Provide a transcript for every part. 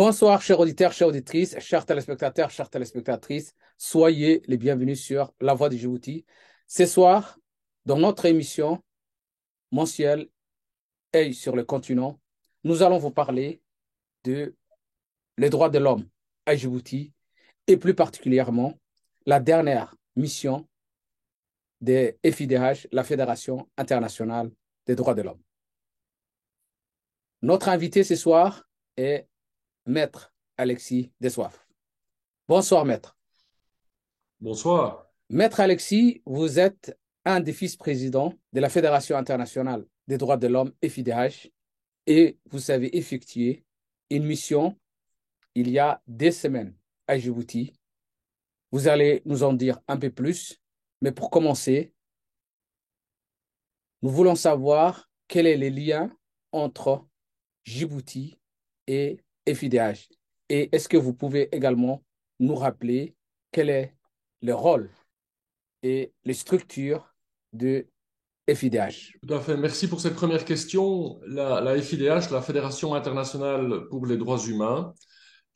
Bonsoir, chers auditeurs, chères auditrices, chers téléspectateurs, chères téléspectatrices. Soyez les bienvenus sur La Voix de Djibouti. Ce soir, dans notre émission mensuelle Œil sur le continent, nous allons vous parler de les droits de l'homme à Djibouti et plus particulièrement la dernière mission de FIDH, la Fédération internationale des droits de l'homme. Notre invité ce soir est Maître Alexis Dessoif. Bonsoir, Maître. Bonsoir. Maître Alexis, vous êtes un des vice-présidents de la Fédération internationale des droits de l'homme, FIDH, et vous avez effectué une mission il y a 2 semaines à Djibouti. Vous allez nous en dire un peu plus, mais pour commencer, nous voulons savoir quel est le lien entre Djibouti et FIDH. Et est-ce que vous pouvez également nous rappeler quel est le rôle et les structures de FIDH? Tout à fait. Merci pour cette première question. La FIDH, la Fédération internationale pour les droits humains,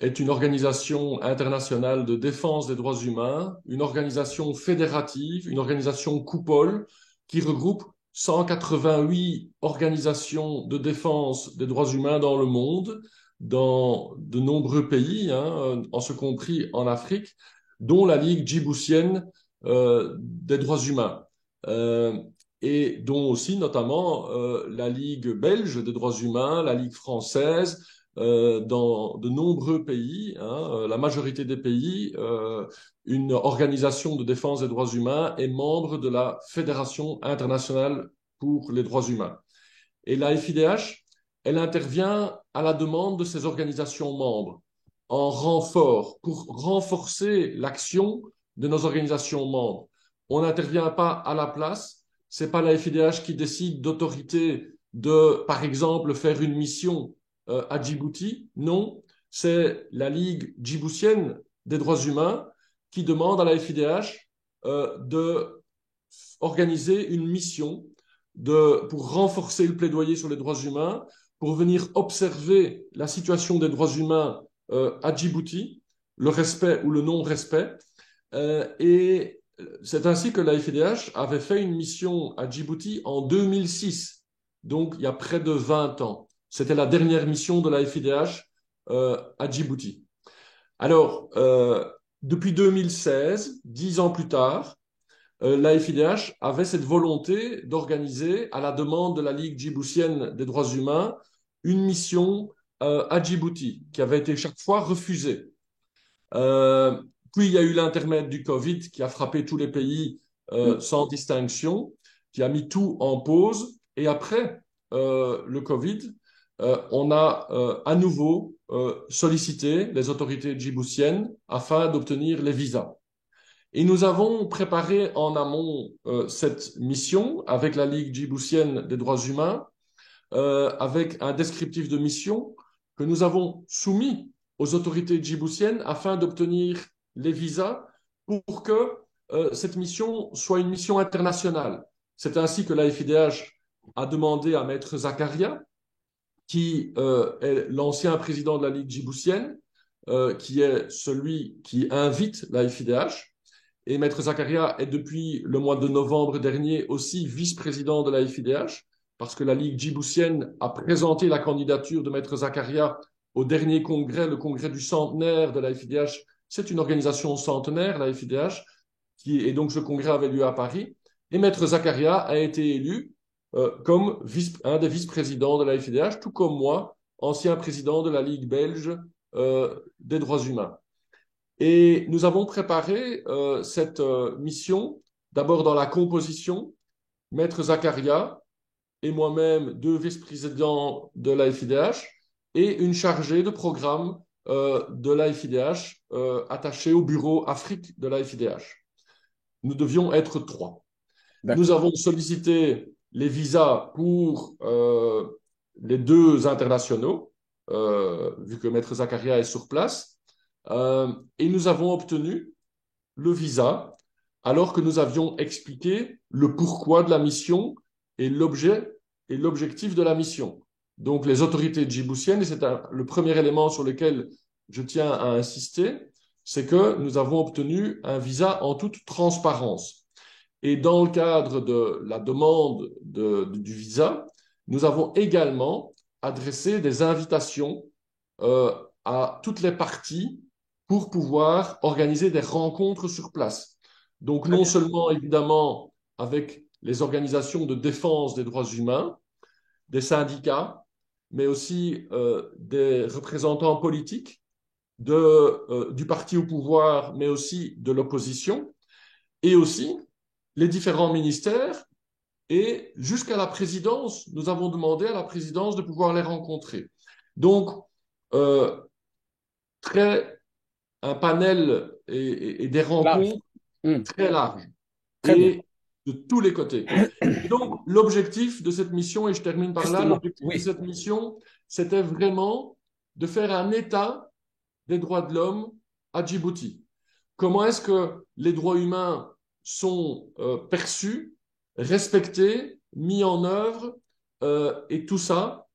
est une organisation internationale de défense des droits humains, une organisation fédérative, une organisation coupole qui regroupe 188 organisations de défense des droits humains dans le monde, dans de nombreux pays, en ce compris en Afrique, dont la Ligue djiboutienne des droits humains. Euh, et dont aussi notamment la Ligue belge des droits humains, la Ligue française, dans de nombreux pays, la majorité des pays, une organisation de défense des droits humains est membre de la Fédération internationale pour les droits humains. Et la FIDH, elle intervient à la demande de ces organisations membres en renfort pour renforcer l'action de nos organisations membres. On n'intervient pas à la place. C'est pas la FIDH qui décide d'autorité de, par exemple, faire une mission à Djibouti. Non, c'est la Ligue djiboutienne des droits humains qui demande à la FIDH de organiser une mission pour renforcer le plaidoyer sur les droits humains, pour venir observer la situation des droits humains à Djibouti, le respect ou le non-respect. Et c'est ainsi que la FIDH avait fait une mission à Djibouti en 2006, donc il y a près de 20 ans. C'était la dernière mission de la FIDH à Djibouti. Alors, depuis 2016, 10 ans plus tard, la FIDH avait cette volonté d'organiser, à la demande de la Ligue djiboutienne des droits humains, une mission à Djibouti, qui avait été chaque fois refusée. Euh, Puis il y a eu l'intermède du Covid qui a frappé tous les pays sans distinction, qui a mis tout en pause. Et après le Covid, on a à nouveau sollicité les autorités djiboutiennes afin d'obtenir les visas. Et nous avons préparé en amont cette mission avec la Ligue djiboutienne des droits humains, avec un descriptif de mission que nous avons soumis aux autorités djiboutiennes afin d'obtenir les visas pour que cette mission soit une mission internationale. C'est ainsi que la FIDH a demandé à Maître Zakaria, qui est l'ancien président de la Ligue djiboutienne, qui est celui qui invite la FIDH. Et Maître Zakaria est depuis le mois de novembre dernier aussi vice-président de la FIDH, parce que la Ligue djiboutienne a présenté la candidature de Maître Zakaria au dernier congrès, le congrès du centenaire de la FIDH. C'est une organisation centenaire, la FIDH, et donc ce congrès avait lieu à Paris. Et Maître Zakaria a été élu comme un des vice-présidents de la FIDH, tout comme moi, ancien président de la Ligue belge des droits humains. Et nous avons préparé cette mission, d'abord dans la composition, Maître Zakaria et moi-même, deux vice-présidents de la FIDH, et une chargée de programme de la FIDH attachée au bureau Afrique de la FIDH. Nous devions être trois. Nous D'accord. avons sollicité les visas pour les deux internationaux, vu que Maître Zakaria est sur place, et nous avons obtenu le visa alors que nous avions expliqué le pourquoi de la mission et l'objet et l'objectif de la mission. donc les autorités djiboutiennes, et c'est le premier élément sur lequel je tiens à insister, c'est que nous avons obtenu un visa en toute transparence. Et dans le cadre de la demande du visa, nous avons également adressé des invitations euh, à toutes les parties pour pouvoir organiser des rencontres sur place. Donc Très non bien. seulement évidemment avec les organisations de défense des droits humains, des syndicats, mais aussi des représentants politiques du parti au pouvoir, mais aussi de l'opposition, et aussi les différents ministères. Et jusqu'à la présidence, nous avons demandé à la présidence de pouvoir les rencontrer. Donc, euh, très, un panel et des Large. rencontres Hmm. très larges Très bien. et de tous les côtés. Et donc, l'objectif de cette mission, et je termine par là, Justement, l'objectif de oui. cette mission, c'était vraiment de faire un état des droits de l'homme à Djibouti. Comment est-ce que les droits humains sont perçus, respectés, mis en œuvre, et tout ça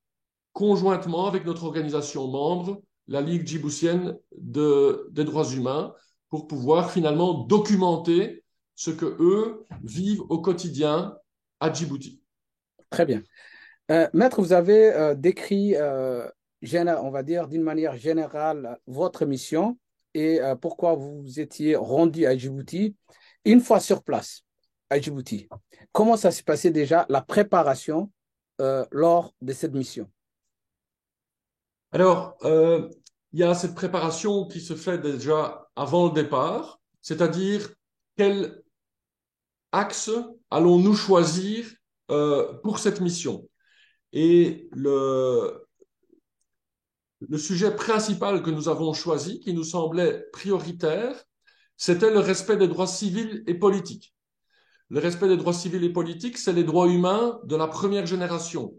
conjointement avec notre organisation membre, la Ligue djiboutienne des droits humains, pour pouvoir finalement documenter ce que eux vivent au quotidien à Djibouti. Très bien. Maître, vous avez décrit, on va dire, d'une manière générale, votre mission et pourquoi vous vous étiez rendu à Djibouti. Une fois sur place, à Djibouti, comment ça s'est passé déjà, la préparation lors de cette mission? Alors, il y a cette préparation qui se fait déjà avant le départ, c'est-à-dire quel axe allons-nous choisir pour cette mission. Et le sujet principal que nous avons choisi, qui nous semblait prioritaire, c'était le respect des droits civils et politiques. Le respect des droits civils et politiques, c'est les droits humains de la première génération.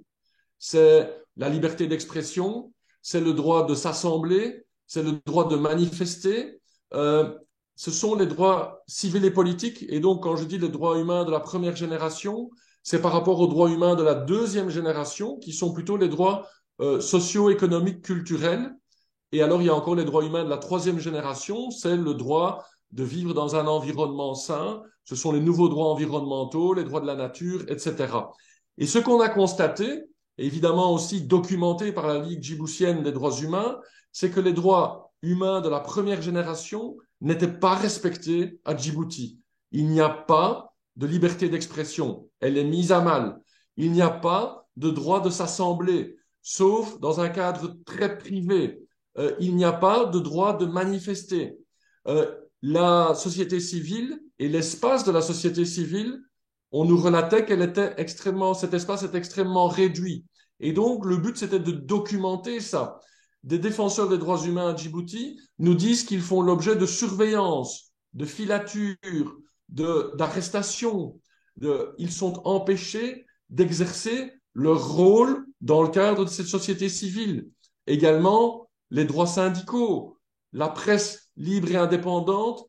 C'est la liberté d'expression, c'est le droit de s'assembler, c'est le droit de manifester. Euh, Ce sont les droits civils et politiques. Et donc, quand je dis les droits humains de la première génération, c'est par rapport aux droits humains de la deuxième génération, qui sont plutôt les droits socio-économiques, culturels. Et alors, il y a encore les droits humains de la troisième génération, c'est le droit de vivre dans un environnement sain, ce sont les nouveaux droits environnementaux, les droits de la nature, etc. Et ce qu'on a constaté, évidemment aussi documenté par la Ligue djiboutienne des droits humains, c'est que les droits humains de la première génération n'étaient pas respectés à Djibouti. Il n'y a pas de liberté d'expression, elle est mise à mal. Il n'y a pas de droit de s'assembler, sauf dans un cadre très privé. Il n'y a pas de droit de manifester. La société civile et l'espace de la société civile, on nous relatait cet espace est extrêmement réduit. Et donc, le but, c'était de documenter ça. Des défenseurs des droits humains à Djibouti nous disent qu'ils font l'objet de surveillance, de filature, d'arrestation. Ils sont empêchés d'exercer leur rôle dans le cadre de cette société civile. Également, les droits syndicaux, la presse libre et indépendante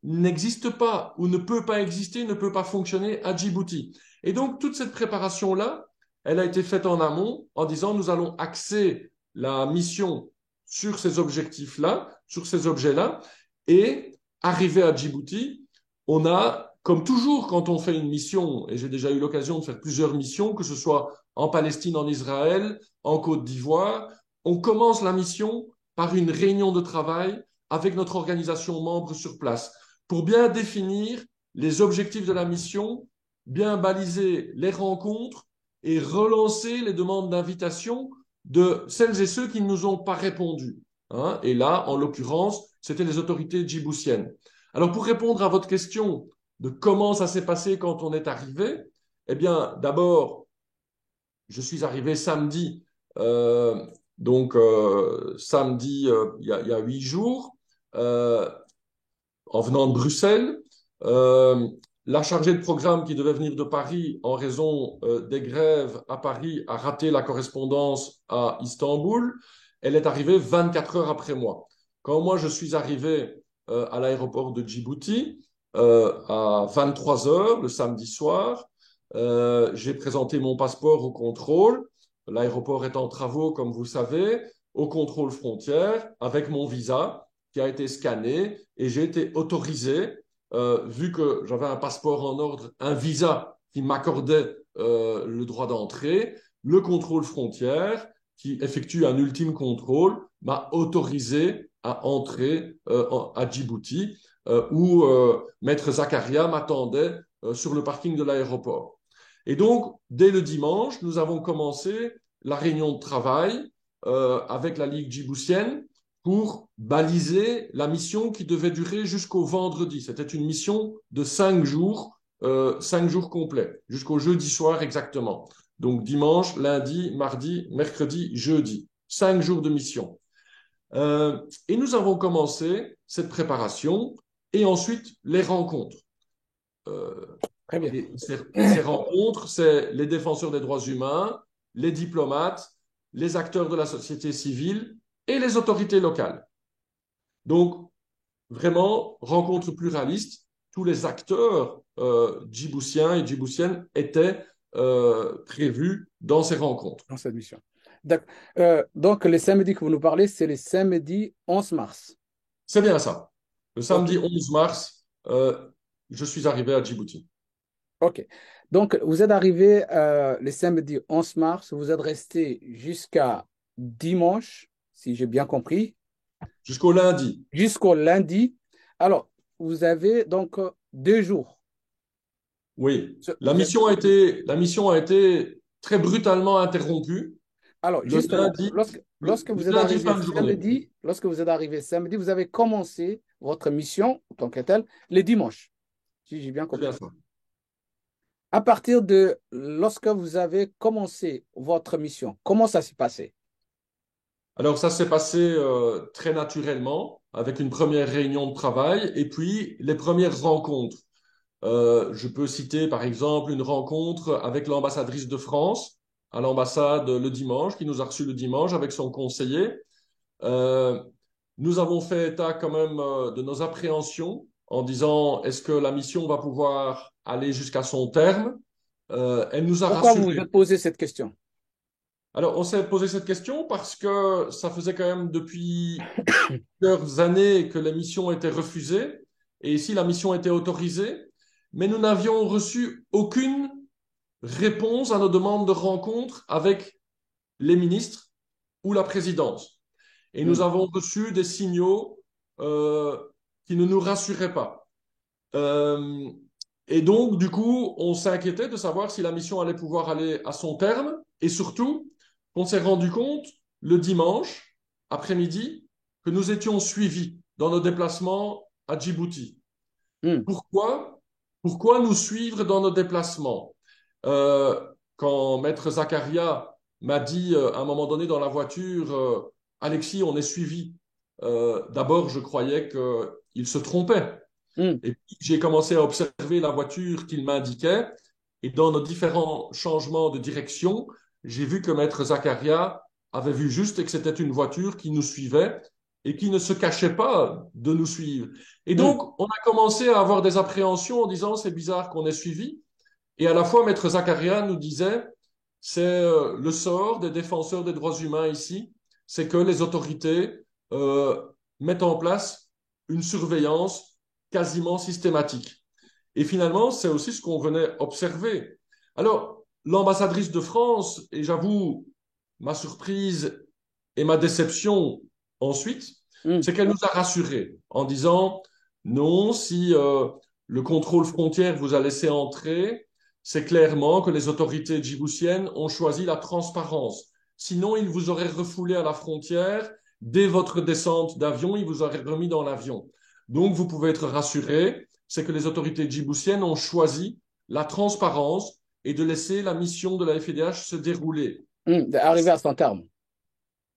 n'existe pas ou ne peut pas exister, ne peut pas fonctionner à Djibouti. Et donc, toute cette préparation-là, elle a été faite en amont en disant nous allons axer la mission sur ces objectifs-là, sur ces objets-là, et arrivé à Djibouti, on a, comme toujours quand on fait une mission, et j'ai déjà eu l'occasion de faire plusieurs missions, que ce soit en Palestine, en Israël, en Côte d'Ivoire, on commence la mission par une réunion de travail avec notre organisation membre sur place pour bien définir les objectifs de la mission, bien baliser les rencontres et relancer les demandes d'invitation de celles et ceux qui ne nous ont pas répondu. Hein. Et là, en l'occurrence, c'était les autorités djiboutiennes. Alors, pour répondre à votre question de comment ça s'est passé quand on est arrivé, eh bien, d'abord, je suis arrivé samedi, samedi, il y a 8 jours, euh, en venant de Bruxelles. Euh, la chargée de programme qui devait venir de Paris en raison des grèves à Paris a raté la correspondance à Istanbul. Elle est arrivée 24 heures après moi. Quand moi je suis arrivé à l'aéroport de Djibouti à 23 heures le samedi soir, j'ai présenté mon passeport au contrôle l'aéroport est en travaux, comme vous savez, au contrôle frontière avec mon visa qui a été scanné et j'ai été autorisé, vu que j'avais un passeport en ordre, un visa qui m'accordait le droit d'entrée, le contrôle frontière qui effectue un ultime contrôle m'a autorisé à entrer à Djibouti où Maître Zakaria m'attendait sur le parking de l'aéroport. Et donc, dès le dimanche, nous avons commencé la réunion de travail avec la Ligue djiboutienne pour baliser la mission qui devait durer jusqu'au vendredi. C'était une mission de 5 jours complets, jusqu'au jeudi soir exactement. Donc dimanche, lundi, mardi, mercredi, jeudi. 5 jours de mission. Et nous avons commencé cette préparation et ensuite les rencontres. Très bien. Ces rencontres, c'est les défenseurs des droits humains, les diplomates, les acteurs de la société civile et les autorités locales. Donc, vraiment, rencontre pluraliste, tous les acteurs djiboutiens et djiboutiennes étaient prévus dans ces rencontres. Dans cette mission. Donc, les samedis que vous nous parlez, c'est les samedis 11 mars. C'est bien ça. Le samedi OK. 11 mars, je suis arrivé à Djibouti. OK. Donc, vous êtes arrivé le samedi 11 mars, vous êtes resté jusqu'à dimanche, si j'ai bien compris, Jusqu'au lundi. jusqu'au lundi. Alors, vous avez donc 2 jours. Oui. Vous êtes... La mission a été très brutalement interrompue Alors, le justement, lundi, lorsque le vous êtes lundi arrivé fin de journée. samedi, vous avez commencé votre mission en tant que telle le dimanche, si j'ai bien C'est bien compris. ça. À partir de lorsque vous avez commencé votre mission, comment ça s'est passé? Alors, ça s'est passé très naturellement avec une première réunion de travail et puis les premières rencontres. Je peux citer par exemple une rencontre avec l'ambassadrice de France à l'ambassade le dimanche, qui nous a reçus le dimanche avec son conseiller. Euh, Nous avons fait état quand même de nos appréhensions en disant est-ce que la mission va pouvoir aller jusqu'à son terme? Elle nous a Pourquoi vous vous rassurés. êtes posé cette question? Alors, on s'est posé cette question parce que ça faisait quand même depuis plusieurs années que la mission était refusée et ici la mission était autorisée, mais nous n'avions reçu aucune réponse à nos demandes de rencontre avec les ministres ou la présidence. Et nous Hmm. avons reçu des signaux euh, qui ne nous rassuraient pas. Euh, et donc, du coup, on s'inquiétait de savoir si la mission allait pouvoir aller à son terme. Et surtout, on s'est rendu compte le dimanche après-midi que nous étions suivis dans nos déplacements à Djibouti. Hmm. Pourquoi? Pourquoi nous suivre dans nos déplacements? Euh, Quand Maître Zakaria m'a dit à un moment donné dans la voiture, Alexis, on est suivi. D'abord, je croyais qu'il se trompait. Hmm. Et puis, j'ai commencé à observer la voiture qu'il m'indiquait. Et dans nos différents changements de direction, j'ai vu que Maître Zakaria avait vu juste et que c'était une voiture qui nous suivait et qui ne se cachait pas de nous suivre. Et Hmm. donc, on a commencé à avoir des appréhensions en disant c'est bizarre qu'on ait suivi. Et à la fois, Maître Zakaria nous disait c'est le sort des défenseurs des droits humains ici, c'est que les autorités euh, mettent en place une surveillance quasiment systématique. Et finalement, c'est aussi ce qu'on venait observer. Alors, l'ambassadrice de France, et j'avoue ma surprise et ma déception ensuite, Hmm. c'est qu'elle nous a rassurés en disant non, si le contrôle frontière vous a laissé entrer, c'est clairement que les autorités djiboutiennes ont choisi la transparence. Sinon, ils vous auraient refoulé à la frontière. Dès votre descente d'avion, ils vous auraient remis dans l'avion. Donc, vous pouvez être rassurés, c'est que les autorités djiboutiennes ont choisi la transparence et de laisser la mission de la FIDH se dérouler. Arrivé à son terme.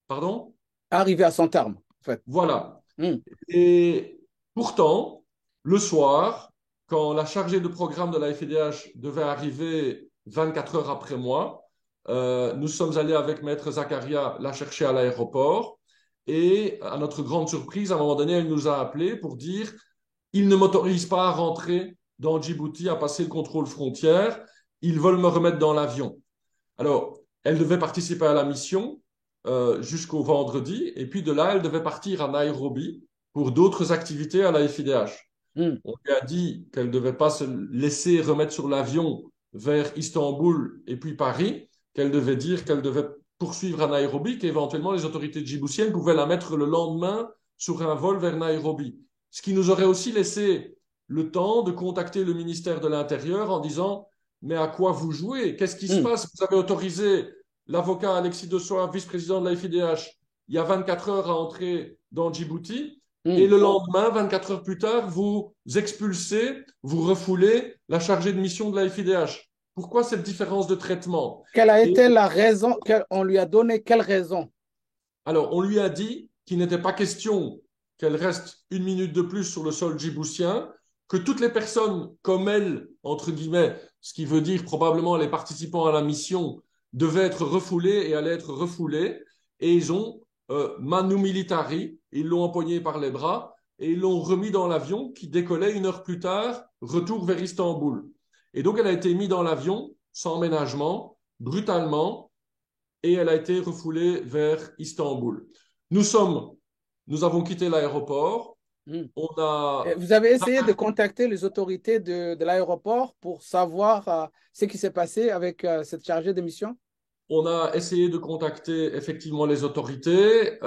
Pardon? Arrivé à son terme, en fait. Voilà. Hmm. Et pourtant, le soir, quand la chargée de programme de la FIDH devait arriver 24 heures après moi, nous sommes allés avec Maître Zakaria la chercher à l'aéroport. Et à notre grande surprise, à un moment donné, elle nous a appelés pour dire ils ne m'autorisent pas à rentrer dans Djibouti, à passer le contrôle frontière. Ils veulent me remettre dans l'avion. Alors, Elle devait participer à la mission jusqu'au vendredi, et puis de là, elle devait partir à Nairobi pour d'autres activités à la FIDH. Hmm. On lui a dit qu'elle ne devait pas se laisser remettre sur l'avion vers Istanbul et puis Paris, qu'elle devait dire qu'elle devait poursuivre à Nairobi, qu'éventuellement les autorités djiboutiennes pouvaient la mettre le lendemain sur un vol vers Nairobi. Ce qui nous aurait aussi laissé le temps de contacter le ministère de l'Intérieur en disant mais à quoi vous jouez? Qu'est-ce qui se Hmm. passe? Vous avez autorisé l'avocat Alexis De Soa, vice-président de la FIDH, il y a 24 heures à entrer dans Djibouti. Et Hmm. le lendemain, 24 heures plus tard, vous expulsez, vous refoulez la chargée de mission de la FIDH. Pourquoi cette différence de traitement? Quelle a Et été la raison, on lui a donné quelle raison? alors, on lui a dit qu'il n'était pas question qu'elle reste une minute de plus sur le sol djiboutien, que toutes les personnes comme elle, entre guillemets, ce qui veut dire probablement les participants à la mission, devaient être refoulés et allaient être refoulés. Et ils ont manu militari, ils l'ont empoigné par les bras et ils l'ont remis dans l'avion qui décollait une heure plus tard, retour vers Istanbul. Et donc, elle a été mise dans l'avion sans ménagement, brutalement, et elle a été refoulée vers Istanbul. Nous sommes, nous avons quitté l'aéroport. Hmm. On a, Vous avez essayé de contacter les autorités de l'aéroport pour savoir ce qui s'est passé avec cette chargée de mission? on a essayé de contacter effectivement les autorités.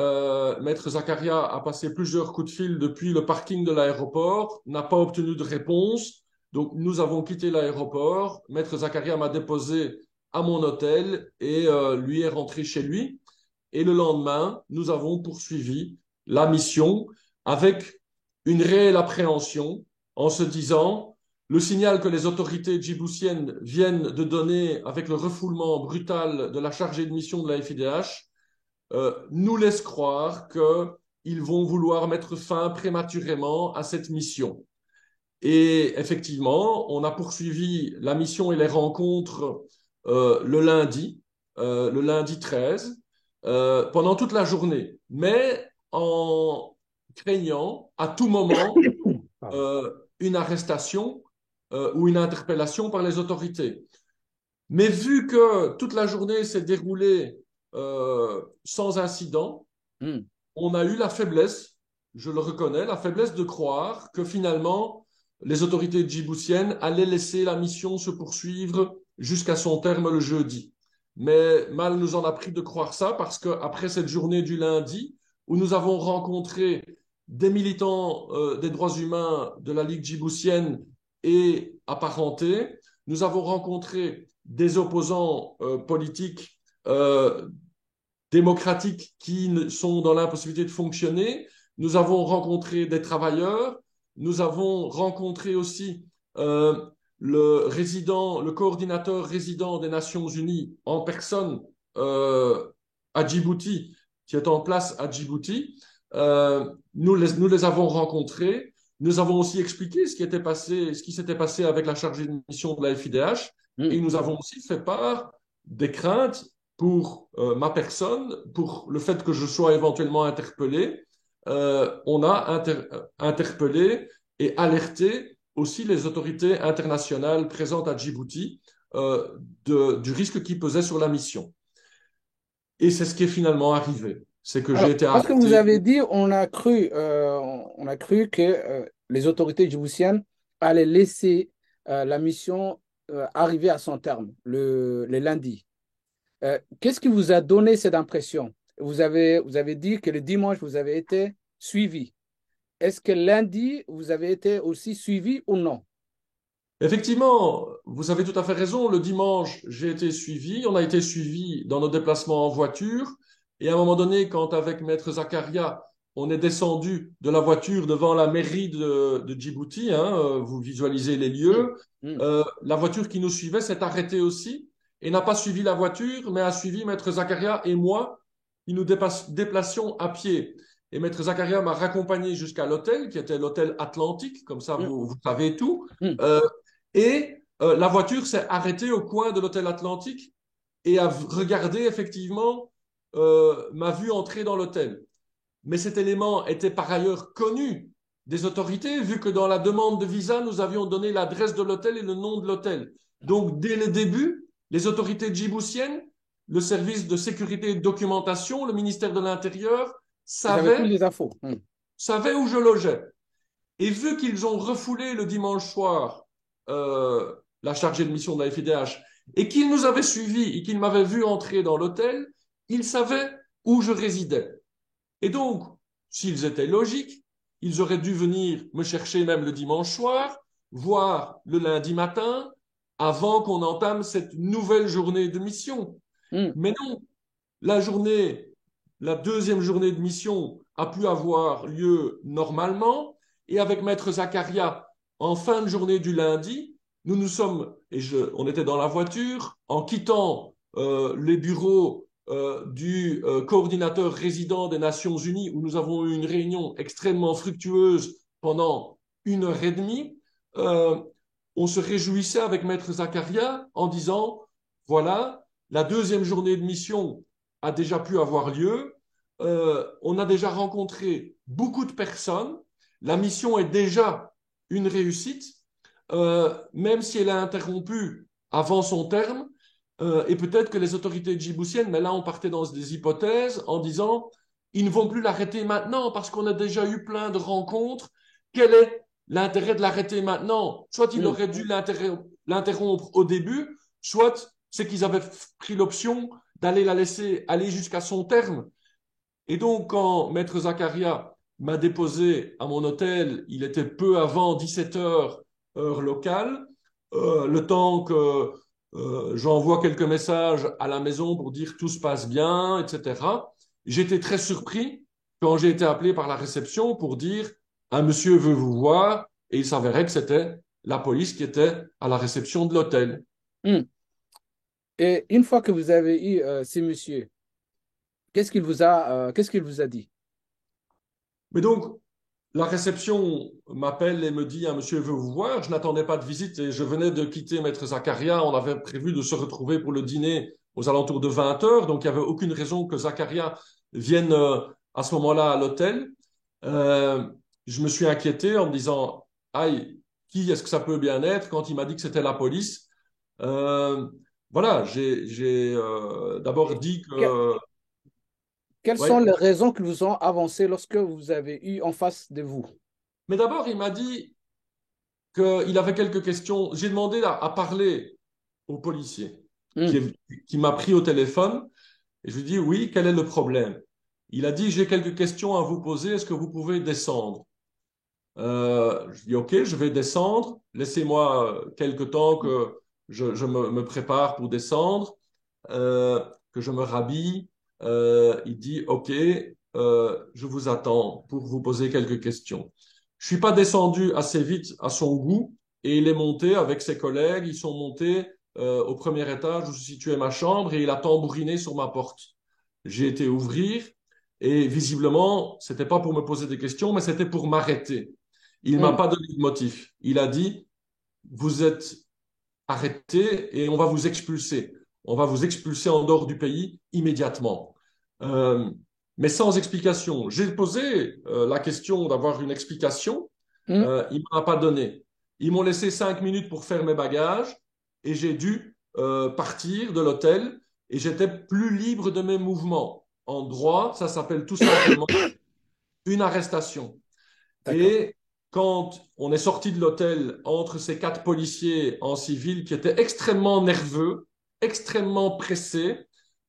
Maître Zakaria a passé plusieurs coups de fil depuis le parking de l'aéroport, n'a pas obtenu de réponse. Donc nous avons quitté l'aéroport. Maître Zakaria m'a déposé à mon hôtel et lui est rentré chez lui. Et le lendemain, nous avons poursuivi la mission avec une réelle appréhension en se disant le signal que les autorités djiboutiennes viennent de donner avec le refoulement brutal de la chargée de mission de la FIDH nous laisse croire qu'ils vont vouloir mettre fin prématurément à cette mission. Et effectivement, on a poursuivi la mission et les rencontres le lundi 13, pendant toute la journée, mais en craignant à tout moment Pardon. euh, une arrestation ou une interpellation par les autorités. Mais vu que toute la journée s'est déroulée sans incident, Hmm. on a eu la faiblesse, je le reconnais, la faiblesse de croire que finalement, les autorités djiboutiennes allaient laisser la mission se poursuivre jusqu'à son terme le jeudi. Mais mal nous en a pris de croire ça parce qu'après cette journée du lundi, où nous avons rencontré des militants des droits humains de la Ligue djiboutienne et apparentés, nous avons rencontré des opposants politiques démocratiques qui sont dans l'impossibilité de fonctionner. Nous avons rencontré des travailleurs. Nous avons rencontré aussi le coordinateur résident des Nations Unies en personne à Djibouti, qui est en place à Djibouti. Nous les avons rencontrés. Nous avons aussi expliqué ce qui s'était passé avec la chargée de mission de la FIDH. Hmm. Et nous avons aussi fait part des craintes pour ma personne, pour le fait que je sois éventuellement interpellé. On a interpellé et alerté aussi les autorités internationales présentes à Djibouti du risque qui pesait sur la mission. Et c'est ce qui est finalement arrivé. C'est que j'ai Alors, été parce que vous arrêté. avez dit, on a cru que les autorités djiboutiennes allaient laisser la mission arriver à son terme le lundi. Qu'est-ce qui vous a donné cette impression? Vous avez dit que le dimanche, vous avez été suivi. Est-ce que lundi, vous avez été aussi suivi ou non? Effectivement, vous avez tout à fait raison. Le dimanche, j'ai été suivi. On a été suivi dans nos déplacements en voiture. Et à un moment donné, quand avec Maître Zakaria, on est descendu de la voiture devant la mairie de Djibouti, hein, vous visualisez les Hmm. lieux, Hmm. la voiture qui nous suivait s'est arrêtée aussi et n'a pas suivi la voiture, mais a suivi Maître Zakaria et moi qui nous déplacions à pied. Et Maître Zakaria m'a raccompagné jusqu'à l'hôtel, qui était l'hôtel Atlantique, comme ça Hmm. vous savez tout. Hmm. Euh, et la voiture s'est arrêtée au coin de l'hôtel Atlantique et a regardé effectivement m'a vu entrer dans l'hôtel. Mais cet élément était par ailleurs connu des autorités, vu que dans la demande de visa, nous avions donné l'adresse de l'hôtel et le nom de l'hôtel. Donc, dès le début, les autorités djiboutiennes le service de sécurité et de documentation, le ministère de l'Intérieur, Ils avaient toutes savait, les infos. savait où je logeais. Et vu qu'ils ont refoulé le dimanche soir la chargée de mission de la FIDH et qu'ils nous avaient suivis et qu'ils m'avaient vu entrer dans l'hôtel, ils savaient où je résidais. Et donc, s'ils étaient logiques, ils auraient dû venir me chercher même le dimanche soir, voire le lundi matin, avant qu'on entame cette nouvelle journée de mission. Hmm. Mais non, la journée, la deuxième journée de mission a pu avoir lieu normalement. Et avec Maître Zakaria, en fin de journée du lundi, nous nous sommes, on était dans la voiture, en quittant les bureaux du coordinateur résident des Nations Unies, où nous avons eu une réunion extrêmement fructueuse pendant 1 heure et demie. Euh, on se réjouissait avec Maître Zakaria en disant, voilà, la deuxième journée de mission a déjà pu avoir lieu. On a déjà rencontré beaucoup de personnes. La mission est déjà une réussite, même si elle est interrompue avant son terme. Et peut-être que les autorités djiboutiennes, mais là on partait dans des hypothèses en disant, ils ne vont plus l'arrêter maintenant parce qu'on a déjà eu plein de rencontres. Quel est l'intérêt de l'arrêter maintenant? Soit il Hmm. aurait dû l'interrompre au début, soit c'est qu'ils avaient pris l'option d'aller la laisser aller jusqu'à son terme. Et donc, quand Maître Zakaria m'a déposé à mon hôtel, il était peu avant 17 heures, heure locale, le temps que j'envoie quelques messages à la maison pour dire tout se passe bien, etc. J'étais très surpris quand j'ai été appelé par la réception pour dire un monsieur veut vous voir, et il s'avérait que c'était la police qui était à la réception de l'hôtel. Hmm. Et une fois que vous avez eu ces messieurs, qu'est-ce qu'il vous a dit? Mais donc, la réception m'appelle et me dit un monsieur veut vous voir. Je n'attendais pas de visite et je venais de quitter Maître Zakaria. On avait prévu de se retrouver pour le dîner aux alentours de 20 heures. Donc, il n'y avait aucune raison que Zakaria vienne à ce moment-là à l'hôtel. Euh, je me suis inquiété en me disant, aïe, qui est-ce que ça peut bien être? Quand il m'a dit que c'était la police, euh, voilà, j'ai d'abord Et dit que- que, quelles sont ouais. les raisons qui vous ont avancé lorsque vous avez eu en face de vous? Mais d'abord, il m'a dit qu'il avait quelques questions. J'ai demandé à parler au policier Hmm. qui m'a pris au téléphone et je lui ai dit, oui, quel est le problème? Il a dit, j'ai quelques questions à vous poser, est-ce que vous pouvez descendre? Je dis, OK, je vais descendre, laissez-moi quelques temps que je me prépare pour descendre, que je me rhabille. Il dit, OK, je vous attends pour vous poser quelques questions. Je suis pas descendu assez vite à son goût et il est monté avec ses collègues. Ils sont montés au premier étage où se situait ma chambre et il a tambouriné sur ma porte. J'ai été ouvrir et visiblement, c'était pas pour me poser des questions, mais c'était pour m'arrêter. Il m'a Hmm. pas donné de motif. Il a dit, vous êtes arrêté et on va vous expulser. On va vous expulser en dehors du pays immédiatement. Euh, mais sans explication. J'ai posé la question d'avoir une explication. Hmm. Il ne m'en a pas donné. Ils m'ont laissé 5 minutes pour faire mes bagages et j'ai dû partir de l'hôtel et j'étais plus libre de mes mouvements. En droit, ça s'appelle tout simplement une arrestation. D'accord. Et quand on est sorti de l'hôtel entre ces 4 policiers en civil qui étaient extrêmement nerveux, extrêmement pressés,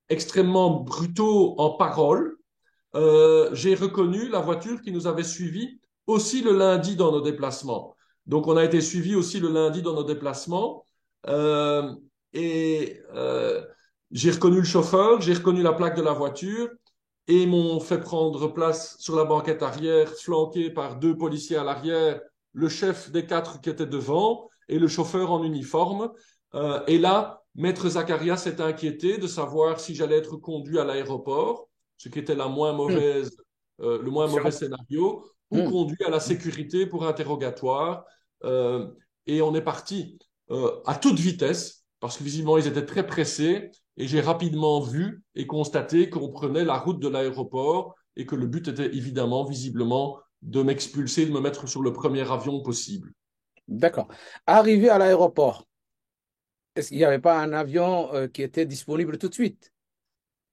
extrêmement brutaux en parole, j'ai reconnu la voiture qui nous avait suivis aussi le lundi dans nos déplacements. Donc on a été suivis aussi le lundi dans nos déplacements. Euh, et j'ai reconnu le chauffeur, j'ai reconnu la plaque de la voiture et m'ont fait prendre place sur la banquette arrière, flanqué par 2 policiers à l'arrière, le chef des 4 qui était devant et le chauffeur en uniforme. Et là, Maître Zakaria s'est inquiété de savoir si j'allais être conduit à l'aéroport, ce qui était Hmm. le moins mauvais Option. scénario, ou Hmm. conduit à la sécurité pour interrogatoire. Euh, et on est parti à toute vitesse, parce que visiblement ils étaient très pressés, et j'ai rapidement vu et constaté qu'on prenait la route de l'aéroport et que le but était évidemment, visiblement, de m'expulser, de me mettre sur le premier avion possible. D'accord. Arrivé à l'aéroport, est-ce qu'il n'y avait pas un avion qui était disponible tout de suite?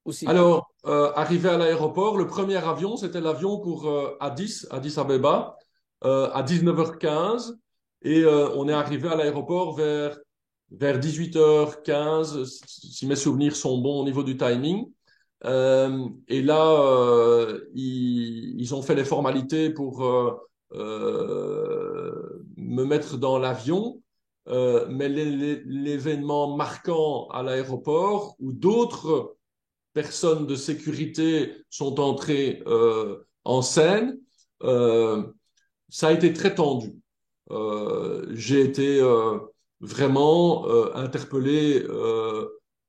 aussi. Alors, arrivé à l'aéroport, le premier avion, c'était l'avion pour Addis Abeba, à 19h15. Et on est arrivé à l'aéroport vers 18h15, si mes souvenirs sont bons au niveau du timing. Et là, ils ont fait les formalités pour me mettre dans l'avion. Mais l'événement marquant à l'aéroport, où d'autres personnes de sécurité sont entrées en scène, euh, ça a été très tendu. J'ai été vraiment interpellé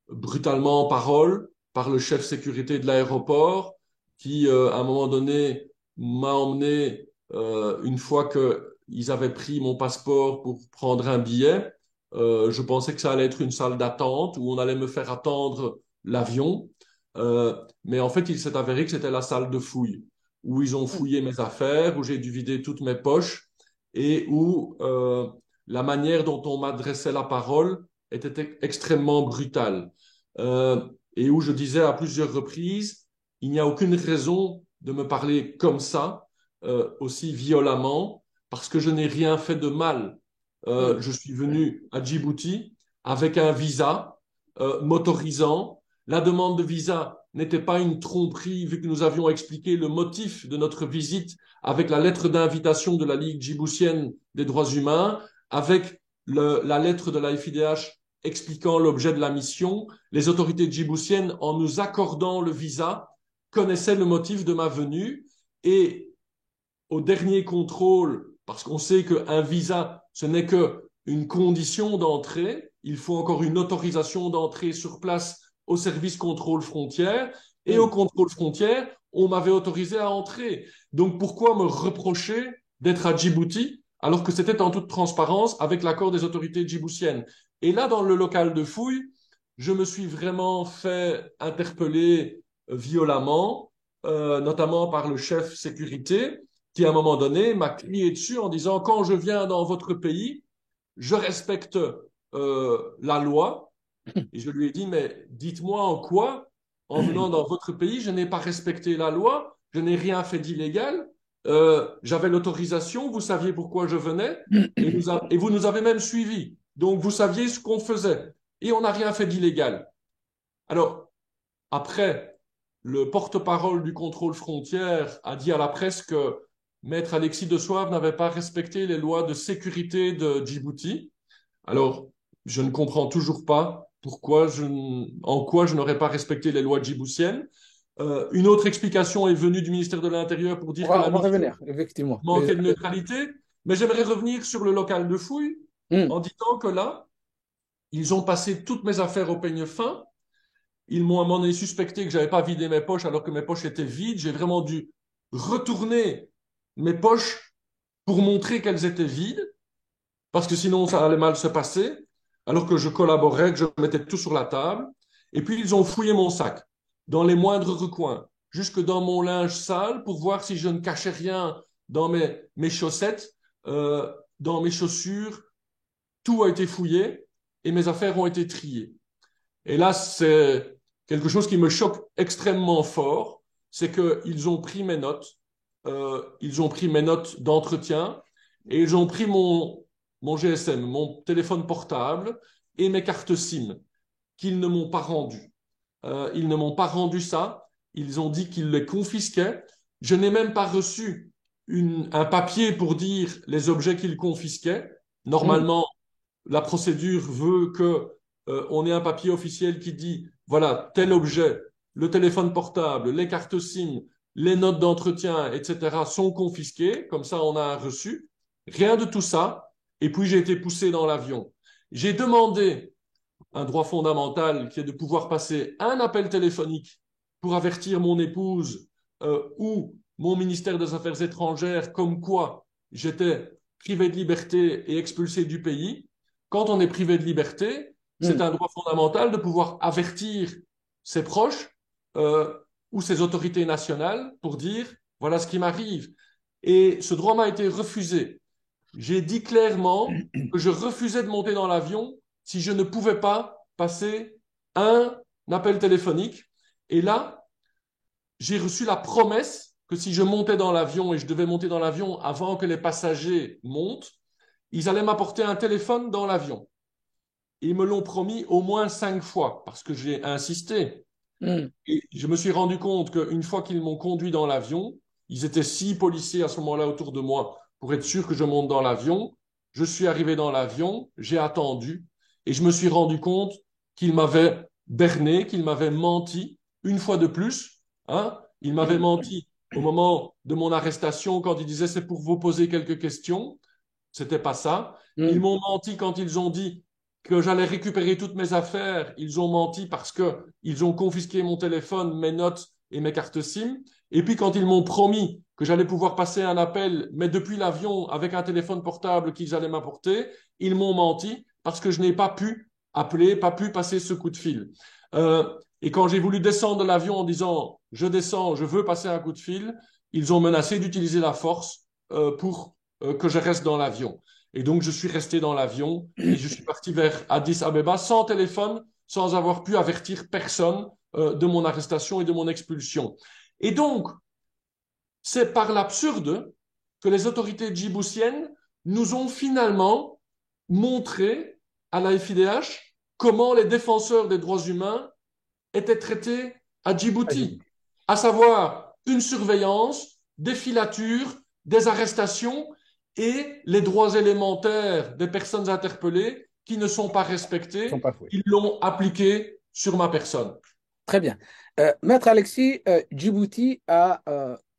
brutalement en parole par le chef sécurité de l'aéroport qui, à un moment donné, m'a emmené, une fois qu'ils avaient pris mon passeport pour prendre un billet. Je pensais que ça allait être une salle d'attente où on allait me faire attendre l'avion. Mais en fait, il s'est avéré que c'était la salle de fouille où ils ont fouillé mes affaires, où j'ai dû vider toutes mes poches et où la manière dont on m'adressait la parole était extrêmement brutale. Et où je disais à plusieurs reprises, il n'y a aucune raison de me parler comme ça, aussi violemment, parce que je n'ai rien fait de mal. Mm. Je suis venu à Djibouti avec un visa m'autorisant. La demande de visa n'était pas une tromperie, vu que nous avions expliqué le motif de notre visite avec la lettre d'invitation de la Ligue djiboutienne des droits humains, avec la lettre de la FIDH expliquant l'objet de la mission. Les autorités djiboutiennes, en nous accordant le visa, connaissaient le motif de ma venue et au dernier contrôle, parce qu'on sait qu'un visa, ce n'est qu'une condition d'entrée, il faut encore une autorisation d'entrée sur place au service contrôle frontière, et au Mm. contrôle frontière, on m'avait autorisé à entrer. Donc pourquoi me reprocher d'être à Djibouti alors que c'était en toute transparence avec l'accord des autorités djiboutiennes? Et là, dans le local de fouille, je me suis vraiment fait interpeller violemment, notamment par le chef sécurité, qui à un moment donné m'a crié dessus en disant, quand je viens dans votre pays, je respecte la loi. Et je lui ai dit, mais dites-moi en quoi, en venant dans votre pays, je n'ai pas respecté la loi, je n'ai rien fait d'illégal, j'avais l'autorisation, vous saviez pourquoi je venais, et vous nous avez même suivis. Donc vous saviez ce qu'on faisait. Et on n'a rien fait d'illégal. Alors, après, le porte-parole du contrôle frontière a dit à la presse que Maître Alexis de Souave n'avait pas respecté les lois de sécurité de Djibouti. Alors, je ne comprends toujours pas en quoi je n'aurais pas respecté les lois djiboutiennes. Une autre explication est venue du ministère de l'Intérieur pour dire que On la va mission revenir, effectivement. manquait de neutralité, mais j'aimerais revenir sur le local de fouille Mm. en disant que là, ils ont passé toutes mes affaires au peigne fin. Ils m'ont à un moment donné suspecté que j'avais pas vidé mes poches alors que mes poches étaient vides. J'ai vraiment dû retourner mes poches pour montrer qu'elles étaient vides, parce que sinon ça allait mal se passer, alors que je collaborais, que je mettais tout sur la table. Et puis ils ont fouillé mon sac, dans les moindres recoins, jusque dans mon linge sale, pour voir si je ne cachais rien dans mes chaussettes, dans mes chaussures. Tout a été fouillé et mes affaires ont été triées. Et là, c'est quelque chose qui me choque extrêmement fort, c'est qu'ils ont pris mes notes, ils ont pris mes notes d'entretien et ils ont pris mon GSM, mon téléphone portable et mes cartes SIM qu'ils ne m'ont pas rendues. Ils ne m'ont pas rendu ça, ils ont dit qu'ils les confisquaient. Je n'ai même pas reçu un papier pour dire les objets qu'ils confisquaient. Mm. Normalement, la procédure veut que on ait un papier officiel qui dit voilà tel objet, le téléphone portable, les cartes SIM, les notes d'entretien, etc. sont confisquées. Comme ça, on a un reçu. Rien de tout ça. Et puis j'ai été poussé dans l'avion. J'ai demandé un droit fondamental qui est de pouvoir passer un appel téléphonique pour avertir mon épouse ou mon ministère des Affaires étrangères comme quoi j'étais privé de liberté et expulsé du pays. Quand on est privé de liberté, c'est Mm. un droit fondamental de pouvoir avertir ses proches euh, ou ses autorités nationales pour dire voilà ce qui m'arrive. Et ce droit m'a été refusé. J'ai dit clairement que je refusais de monter dans l'avion si je ne pouvais pas passer un appel téléphonique. Et là, j'ai reçu la promesse que si je montais dans l'avion, et je devais monter dans l'avion avant que les passagers montent, ils allaient m'apporter un téléphone dans l'avion. Ils me l'ont promis au moins 5 fois parce que j'ai insisté. Hmm. Et je me suis rendu compte qu'une fois qu'ils m'ont conduit dans l'avion, ils étaient 6 policiers à ce moment-là autour de moi pour être sûr que je monte dans l'avion. Je suis arrivé dans l'avion, j'ai attendu et je me suis rendu compte qu'ils m'avaient berné, qu'ils m'avaient menti une fois de plus. Hein. Ils m'avaient Hmm. menti au moment de mon arrestation quand ils disaient c'est pour vous poser quelques questions. C'était pas ça. Ils Hmm. m'ont menti quand ils ont dit que j'allais récupérer toutes mes affaires. Ils ont menti parce que ils ont confisqué mon téléphone, mes notes et mes cartes SIM. Et puis quand ils m'ont promis que j'allais pouvoir passer un appel, mais depuis l'avion avec un téléphone portable qu'ils allaient m'apporter, ils m'ont menti parce que je n'ai pas pu appeler, pas pu passer ce coup de fil. Et quand j'ai voulu descendre de l'avion en disant je descends, je veux passer un coup de fil, ils ont menacé d'utiliser la force pour que je reste dans l'avion. Et donc, je suis resté dans l'avion et je suis parti vers Addis Abeba sans téléphone, sans avoir pu avertir personne de mon arrestation et de mon expulsion. Et donc, c'est par l'absurde que les autorités djiboutiennes nous ont finalement montré à la FIDH comment les défenseurs des droits humains étaient traités à Ah, Djibouti, à savoir une surveillance, des filatures, des arrestations et les droits élémentaires des personnes interpellées qui ne sont pas ils sont respectés, pas foués. ils l'ont appliqué sur ma personne. Très bien. Maître Alexis, Djibouti a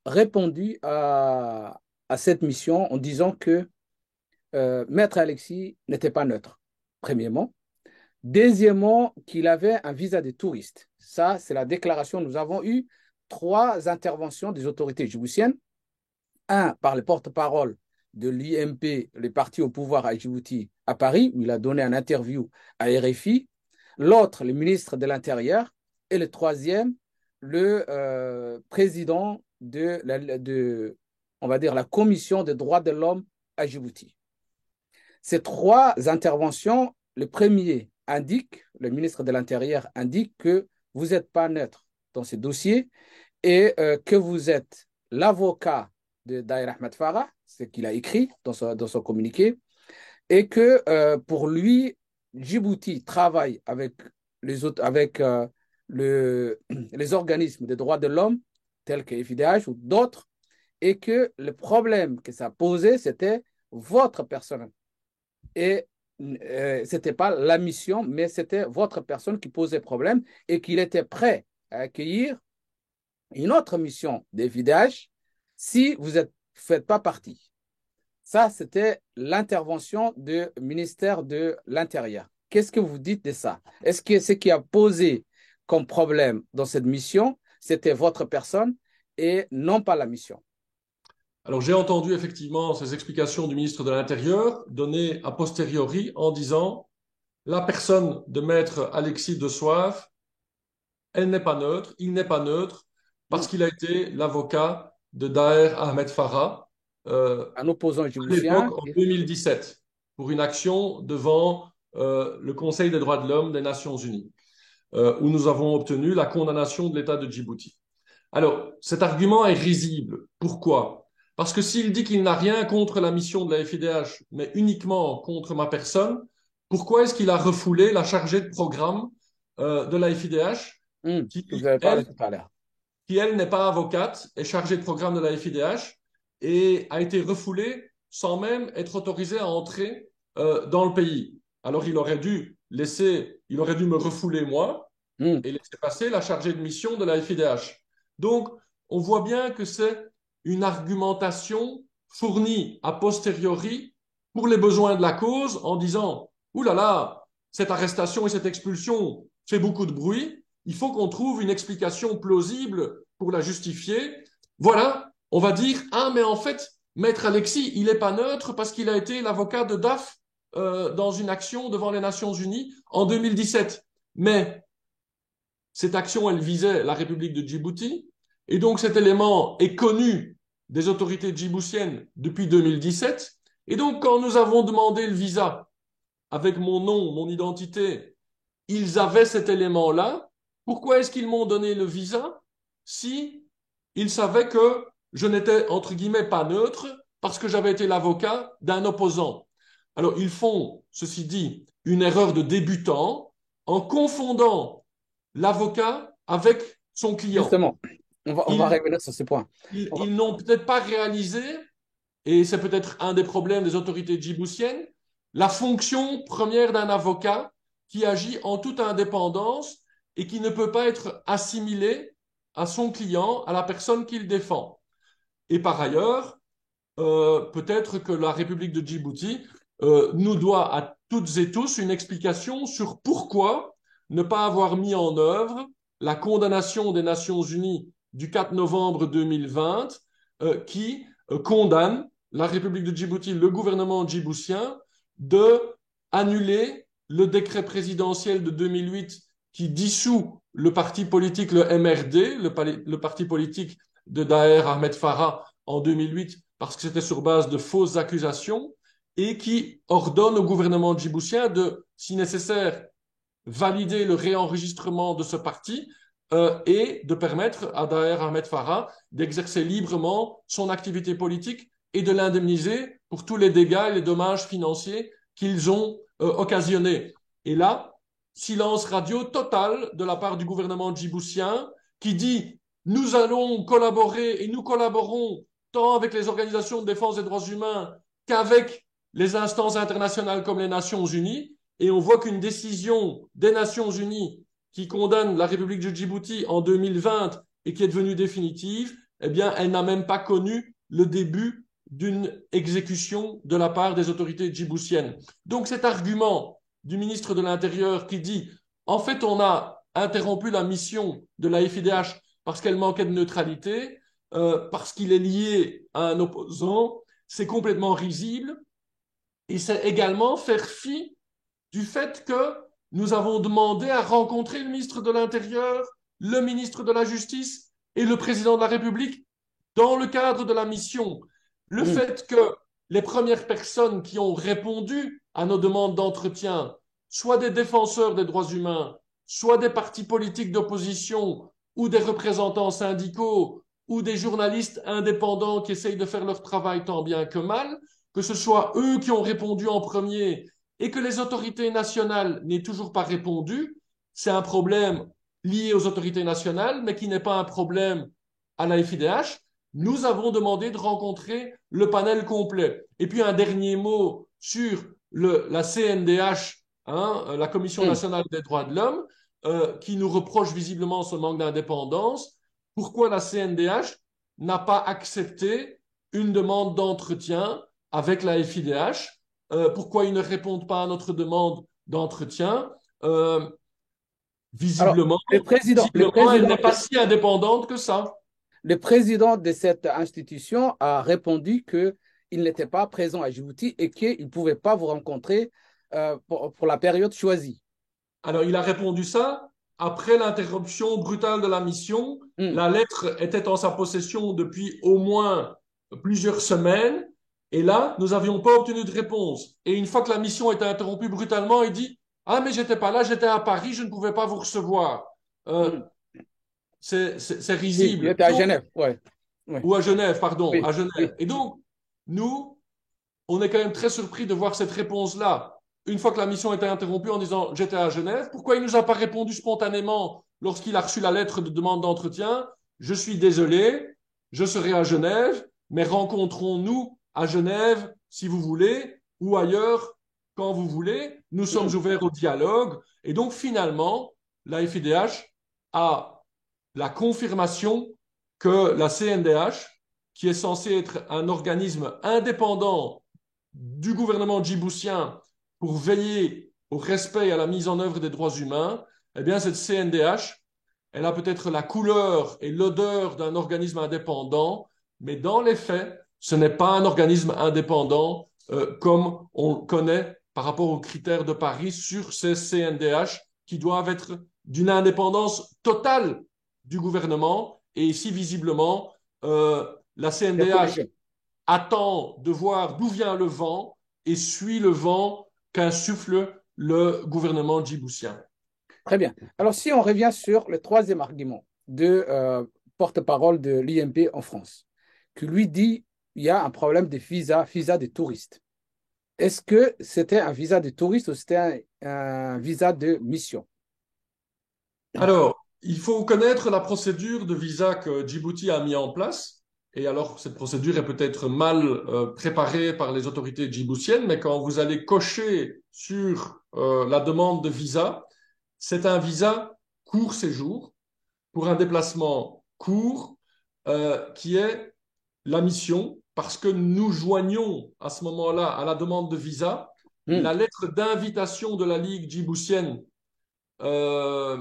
répondu à cette mission en disant que Maître Alexis n'était pas neutre, premièrement. Deuxièmement, qu'il avait un visa de touriste. Ça, c'est la déclaration. Nous avons eu trois interventions des autorités djiboutiennes. Un, par le porte-parole de l'IMP, le parti au pouvoir à Djibouti, à Paris, où il a donné une interview à RFI. L'autre, le ministre de l'Intérieur. Et le troisième, le président on va dire, la Commission des droits de l'homme à Djibouti. Ces trois interventions, le premier indique, le ministre de l'Intérieur indique que vous n'êtes pas neutre dans ce dossier et que vous êtes l'avocat de Daïr Ahmed Farah, ce qu'il a écrit dans son communiqué, et que pour lui, Djibouti travaille avec les organismes des droits de l'homme, tels que FIDH ou d'autres, et que le problème que ça posait, c'était votre personne et ce n'était pas la mission, mais c'était votre personne qui posait problème et qu'il était prêt à accueillir une autre mission des vidages si vous ne faites pas partie. Ça, c'était l'intervention du ministère de l'Intérieur. Qu'est-ce que vous dites de ça? Est-ce que ce qui a posé comme problème dans cette mission, c'était votre personne et non pas la mission? Alors, j'ai entendu effectivement ces explications du ministre de l'Intérieur données a posteriori en disant la personne de maître Alexis de Soif, elle n'est pas neutre, il n'est pas neutre parce Hmm. qu'il a été l'avocat de Daher Ahmed Farah Un opposant à l'époque djiboutien. en 2017 pour une action devant le Conseil des droits de l'homme des Nations Unies, où nous avons obtenu la condamnation de l'État de Djibouti. Alors, cet argument est risible. Pourquoi? Parce que s'il dit qu'il n'a rien contre la mission de la FIDH, mais uniquement contre ma personne, pourquoi est-ce qu'il a refoulé la chargée de programme de la FIDH Que vous qui, avez parlé elle, tout à l'heure. qui, elle, n'est pas avocate, est chargée de programme de la FIDH et a été refoulée sans même être autorisée à entrer dans le pays. Alors, il aurait dû me refouler moi Hmm. et laisser passer la chargée de mission de la FIDH. Donc, on voit bien que c'est une argumentation fournie a posteriori pour les besoins de la cause en disant, ouh là là, cette arrestation et cette expulsion fait beaucoup de bruit, il faut qu'on trouve une explication plausible pour la justifier. Voilà, on va dire, ah mais en fait, Maître Alexis, il n'est pas neutre parce qu'il a été l'avocat de DAF dans une action devant les Nations Unies en 2017. Mais cette action, elle visait la République de Djibouti. Et donc cet élément est connu des autorités djiboutiennes depuis 2017. Et donc quand nous avons demandé le visa avec mon nom, mon identité, ils avaient cet élément-là. Pourquoi est-ce qu'ils m'ont donné le visa si ils savaient que je n'étais, entre guillemets, pas neutre parce que j'avais été l'avocat d'un opposant? Alors, ils font, ceci dit, une erreur de débutant en confondant l'avocat avec son client. Justement, on va Ils, revenir sur ce point. ils, On va- ils n'ont peut-être pas réalisé, et c'est peut-être un des problèmes des autorités djiboutiennes, la fonction première d'un avocat qui agit en toute indépendance et qui ne peut pas être assimilé à son client, à la personne qu'il défend. Et par ailleurs, peut-être que la République de Djibouti nous doit à toutes et tous une explication sur pourquoi ne pas avoir mis en œuvre la condamnation des Nations Unies du 4 novembre 2020 qui condamne la République de Djibouti, le gouvernement djiboutien, de annuler le décret présidentiel de 2008 qui dissout le parti politique, le MRD, le parti politique de Daher Ahmed Farah en 2008 parce que c'était sur base de fausses accusations et qui ordonne au gouvernement djiboutien de, si nécessaire, valider le réenregistrement de ce parti et de permettre à Daher Ahmed Farah d'exercer librement son activité politique et de l'indemniser pour tous les dégâts et les dommages financiers qu'ils ont occasionnés. Et là, silence radio total de la part du gouvernement djiboutien qui dit nous allons collaborer et nous collaborons tant avec les organisations de défense des droits humains qu'avec les instances internationales comme les Nations Unies. Et on voit qu'une décision des Nations Unies qui condamne la République de Djibouti en 2020 et qui est devenue définitive, eh bien, elle n'a même pas connu le début d'une exécution de la part des autorités djiboutiennes. Donc cet argument du ministre de l'Intérieur qui dit en fait on a interrompu la mission de la FIDH parce qu'elle manquait de neutralité, parce qu'il est lié à un opposant, c'est complètement risible et c'est également faire fi du fait que nous avons demandé à rencontrer le ministre de l'Intérieur, le ministre de la Justice et le président de la République dans le cadre de la mission. Le Mm. fait que les premières personnes qui ont répondu à nos demandes d'entretien, soit des défenseurs des droits humains, soit des partis politiques d'opposition ou des représentants syndicaux ou des journalistes indépendants qui essayent de faire leur travail tant bien que mal, que ce soit eux qui ont répondu en premier et que les autorités nationales n'aient toujours pas répondu, c'est un problème lié aux autorités nationales, mais qui n'est pas un problème à la FIDH. Nous avons demandé de rencontrer le panel complet. Et puis un dernier mot sur la CNDH, la Commission Mm. nationale des droits de l'homme, qui nous reproche visiblement ce manque d'indépendance. Pourquoi la CNDH n'a pas accepté une demande d'entretien avec la FIDH? Pourquoi ils ne répondent pas à notre demande d'entretien? Euh, Alors, visiblement, le visiblement, elle président, n'est pas si indépendante que ça. le président de cette institution a répondu qu'il n'était pas présent à Djibouti et qu'il ne pouvait pas vous rencontrer pour la période choisie. Alors, il a répondu ça après l'interruption brutale de la mission. Mm. La lettre était en sa possession depuis au moins plusieurs semaines. Et là, nous n'avions pas obtenu de réponse. Et une fois que la mission était interrompue brutalement, il dit, ah, mais j'étais pas là, j'étais à Paris, je ne pouvais pas vous recevoir. Euh, Mm. c'est Oui, il risible. était à Genève. Ouais. Ouais. Ou à Genève, pardon, Oui, à Genève. oui. Et donc, nous, on est quand même très surpris de voir cette réponse-là. Une fois que la mission était interrompue en disant j'étais à Genève, pourquoi il ne nous a pas répondu spontanément lorsqu'il a reçu la lettre de demande d'entretien? Je suis désolé, je serai à Genève, mais rencontrons-nous à Genève si vous voulez, ou ailleurs quand vous voulez. Nous sommes Mm. ouverts au dialogue. Et donc finalement, la FIDH a la confirmation que la CNDH, qui est censée être un organisme indépendant du gouvernement djiboutien pour veiller au respect et à la mise en œuvre des droits humains, eh bien, cette CNDH, elle a peut-être la couleur et l'odeur d'un organisme indépendant, mais dans les faits, ce n'est pas un organisme indépendant comme on connaît par rapport aux critères de Paris sur ces CNDH qui doivent être d'une indépendance totale du gouvernement. Et ici, visiblement, la C'est CNDH pollution. attend de voir d'où vient le vent et suit le vent qu'insuffle le gouvernement djiboutien. Très bien. Alors, si on revient sur le troisième argument de porte-parole de l'IMP en France, qui lui dit il y a un problème de visa de touriste. Est-ce que c'était un visa de touriste ou c'était un visa de mission? Alors, il faut connaître la procédure de visa que Djibouti a mis en place. Et alors, cette procédure est peut-être mal préparée par les autorités djiboutiennes, mais quand vous allez cocher sur la demande de visa, c'est un visa court séjour pour un déplacement court qui est la mission, parce que nous joignons à ce moment-là à la demande de visa Hmm. la lettre d'invitation de la Ligue djiboutienne euh,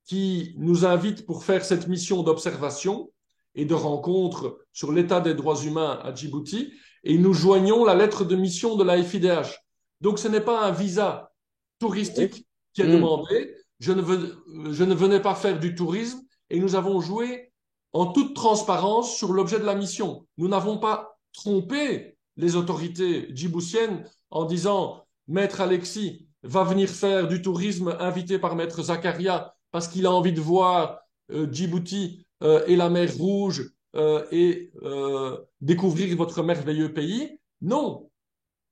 qui nous invite pour faire cette mission d'observation et de rencontre sur l'état des droits humains à Djibouti, et nous joignons la lettre de mission de la FIDH. Donc ce n'est pas un visa Oui. touristique qui est Hmm. demandé, je ne venais pas faire du tourisme, et nous avons joué en toute transparence sur l'objet de la mission. Nous n'avons pas trompé les autorités djiboutiennes en disant Maître Alexis va venir faire du tourisme invité par Maître Zakaria parce qu'il a envie de voir Djibouti et la mer Rouge et découvrir votre merveilleux pays. Non,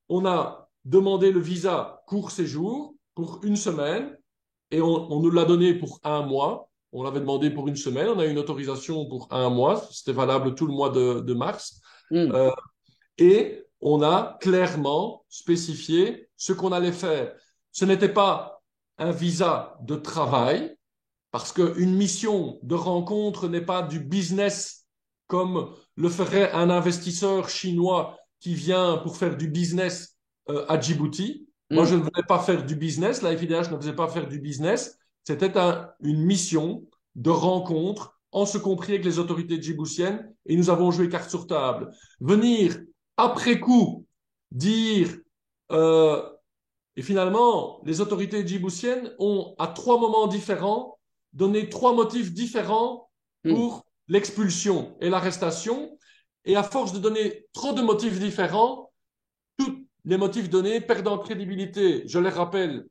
on a demandé le visa court séjour pour une semaine et on nous l'a donné pour un mois. On l'avait demandé pour une semaine, on a eu une autorisation pour un mois, c'était valable tout le mois de mars. Hmm. Euh, et on a clairement spécifié ce qu'on allait faire. Ce n'était pas un visa de travail, parce qu'une mission de rencontre n'est pas du business comme le ferait un investisseur chinois qui vient pour faire du business à Djibouti. Moi, Hmm. je ne voulais pas faire du business. La FIDH ne faisait pas faire du business. C'était une mission de rencontre, en ce compris avec les autorités djiboutiennes, et nous avons joué carte sur table. Venir après coup dire euh, et finalement, les autorités djiboutiennes ont, à trois moments différents, donné trois motifs différents Hmm. pour l'expulsion et l'arrestation. Et à force de donner trop de motifs différents, tous les motifs donnés perdent en crédibilité. Je les rappelle,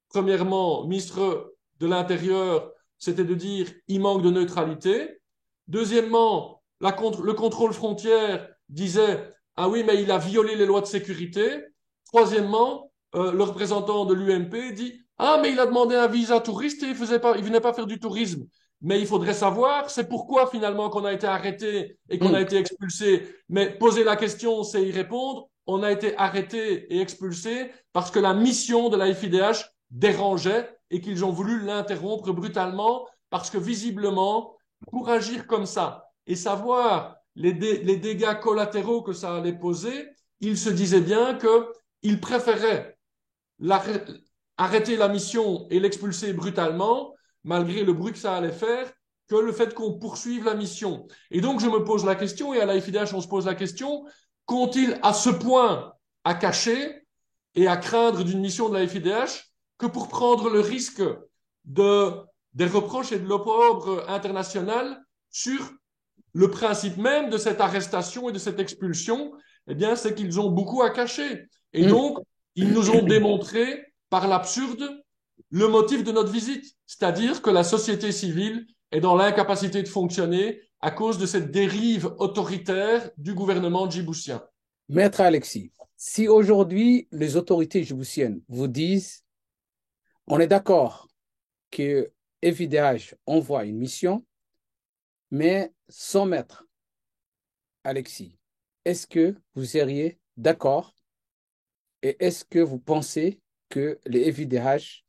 premièrement, ministre de l'Intérieur, c'était de dire il manque de neutralité. Deuxièmement, le contrôle frontière disait ah oui, mais il a violé les lois de sécurité. Troisièmement, le représentant de l'UMP dit ah, mais il a demandé un visa touriste et il venait pas faire du tourisme. Mais il faudrait savoir, c'est pourquoi finalement qu'on a été arrêté et qu'on Hmm. a été expulsé. Mais poser la question, c'est y répondre. On a été arrêté et expulsé parce que la mission de la FIDH dérangeait et qu'ils ont voulu l'interrompre brutalement parce que visiblement, pour agir comme ça et savoir les dégâts collatéraux que ça allait poser, ils se disaient bien qu'ils préféraient arrêter la mission et l'expulser brutalement, malgré le bruit que ça allait faire, que le fait qu'on poursuive la mission. Et donc, je me pose la question, et à la FIDH, on se pose la question, qu'ont-ils à ce point à cacher et à craindre d'une mission de la FIDH que pour prendre le risque de, des reproches et de l'opprobre international sur le principe même de cette arrestation et de cette expulsion, eh bien, c'est qu'ils ont beaucoup à cacher. Et Hmm. donc, ils nous ont démontré par l'absurde le motif de notre visite, c'est-à-dire que la société civile est dans l'incapacité de fonctionner à cause de cette dérive autoritaire du gouvernement djiboutien. Maître Alexis, si aujourd'hui les autorités djiboutiennes vous disent on est d'accord que FIDH envoie une mission, mais sans maître Alexis, est-ce que vous seriez d'accord et est-ce que vous pensez que les FIDH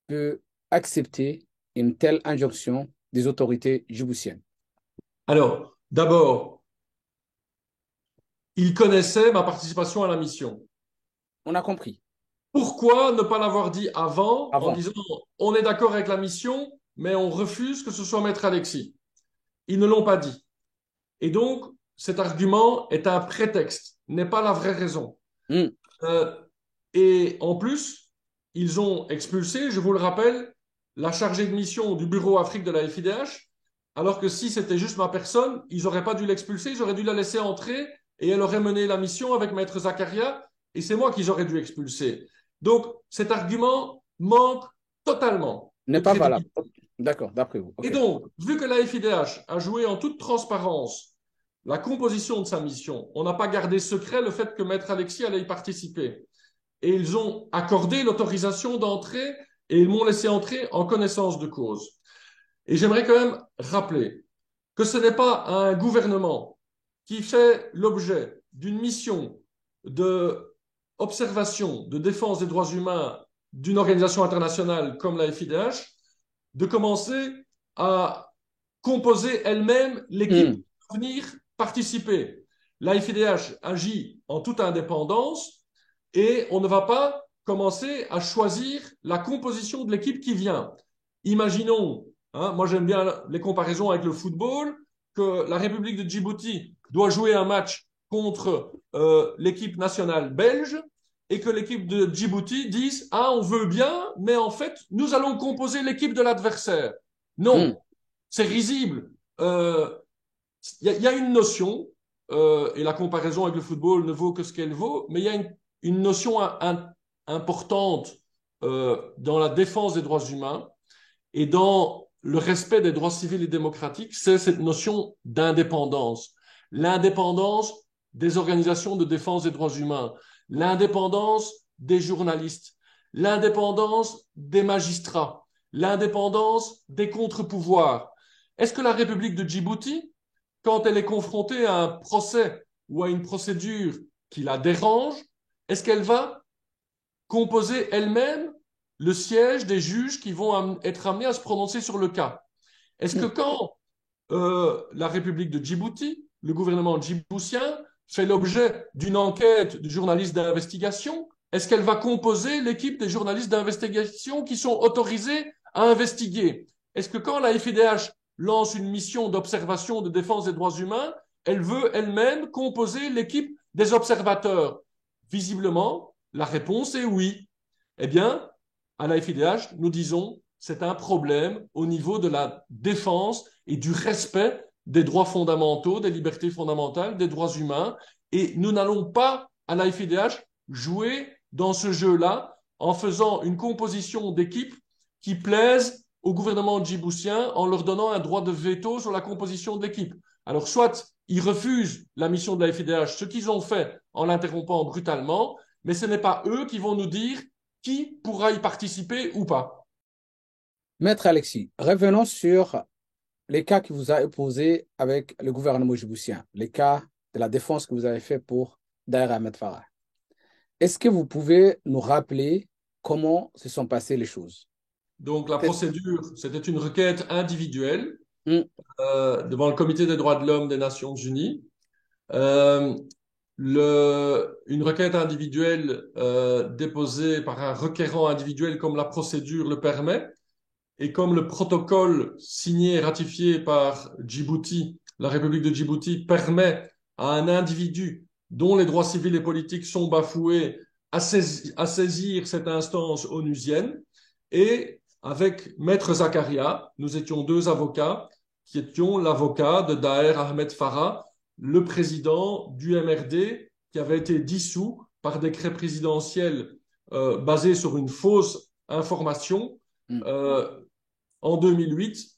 peut accepter une telle injonction des autorités djiboutiennes? Alors, d'abord, ils connaissaient ma participation à la mission. On a compris Pourquoi ne pas l'avoir dit avant en avant. disant on est d'accord avec la mission, mais on refuse que ce soit Maître Alexis? Ils ne l'ont pas dit. Et donc, cet argument est un prétexte, n'est pas la vraie raison. Hmm. Euh, et en plus, ils ont expulsé, je vous le rappelle, la chargée de mission du bureau Afrique de la FIDH, alors que si c'était juste ma personne, ils n'auraient pas dû l'expulser, ils auraient dû la laisser entrer et elle aurait mené la mission avec Maître Zakaria et c'est moi qu'ils auraient dû expulser. Donc, cet argument manque totalement N'est de pas valable. crédibilité. D'accord, d'après vous. Et OK. donc, vu que la FIDH a joué en toute transparence la composition de sa mission, on n'a pas gardé secret le fait que Maître Alexis allait y participer. Et ils ont accordé l'autorisation d'entrer et ils m'ont laissé entrer en connaissance de cause. Et j'aimerais quand même rappeler que ce n'est pas un gouvernement qui fait l'objet d'une mission d'observation, de défense des droits humains d'une organisation internationale comme la FIDH, de commencer à composer elle-même l'équipe Hmm. qui va venir participer. La FIDH agit en toute indépendance et on ne va pas commencer à choisir la composition de l'équipe qui vient. Imaginons, hein, moi j'aime bien les comparaisons avec le football, que la République de Djibouti doit jouer un match contre l'équipe nationale belge et que l'équipe de Djibouti dise ah on veut bien mais en fait nous allons composer l'équipe de l'adversaire. Hmm. Non, c'est risible. Y a une notion et la comparaison avec le football ne vaut que ce qu'elle vaut, mais il y a une notion importante dans la défense des droits humains et dans le respect des droits civils et démocratiques, c'est cette notion d'indépendance. L'indépendance des organisations de défense des droits humains, l'indépendance des journalistes, l'indépendance des magistrats, l'indépendance des contre-pouvoirs. Est-ce que la République de Djibouti, quand elle est confrontée à un procès ou à une procédure qui la dérange, est-ce qu'elle va composer elle-même le siège des juges qui vont être amenés à se prononcer sur le cas? Est-ce que Hmm. quand la République de Djibouti, le gouvernement djiboutien, fait l'objet d'une enquête de journalistes d'investigation, est-ce qu'elle va composer l'équipe des journalistes d'investigation qui sont autorisés à investiguer? Est-ce que quand la FIDH lance une mission d'observation de défense des droits humains, elle veut elle-même composer l'équipe des observateurs? Visiblement, la réponse est oui. Eh bien, à la FIDH, nous disons c'est un problème au niveau de la défense et du respect des droits fondamentaux, des libertés fondamentales, des droits humains. Et nous n'allons pas, à la FIDH, jouer dans ce jeu-là en faisant une composition d'équipe qui plaise au gouvernement djiboutien en leur donnant un droit de veto sur la composition de l'équipe. Alors, soit ils refusent la mission de la FIDH, ce qu'ils ont fait en l'interrompant brutalement, mais ce n'est pas eux qui vont nous dire qui pourra y participer ou pas. Maître Alexis, revenons sur les cas que vous avez posés avec le gouvernement djiboutien, les cas de la défense que vous avez fait pour Daher Ahmed Farah. Est-ce que vous pouvez nous rappeler comment se sont passées les choses? Donc la Que- procédure, c'était une requête individuelle Hmm. devant le Comité des droits de l'homme des Nations Unies. Euh, une requête individuelle déposée par un requérant individuel comme la procédure le permet et comme le protocole signé et ratifié par Djibouti, la République de Djibouti, permet à un individu dont les droits civils et politiques sont bafoués à saisir cette instance onusienne. Et avec Maître Zakaria, nous étions deux avocats qui étions l'avocat de Daher Ahmed Farah, le président du MRD qui avait été dissous par décret présidentiel basé sur une fausse information Hmm. euh, en 2008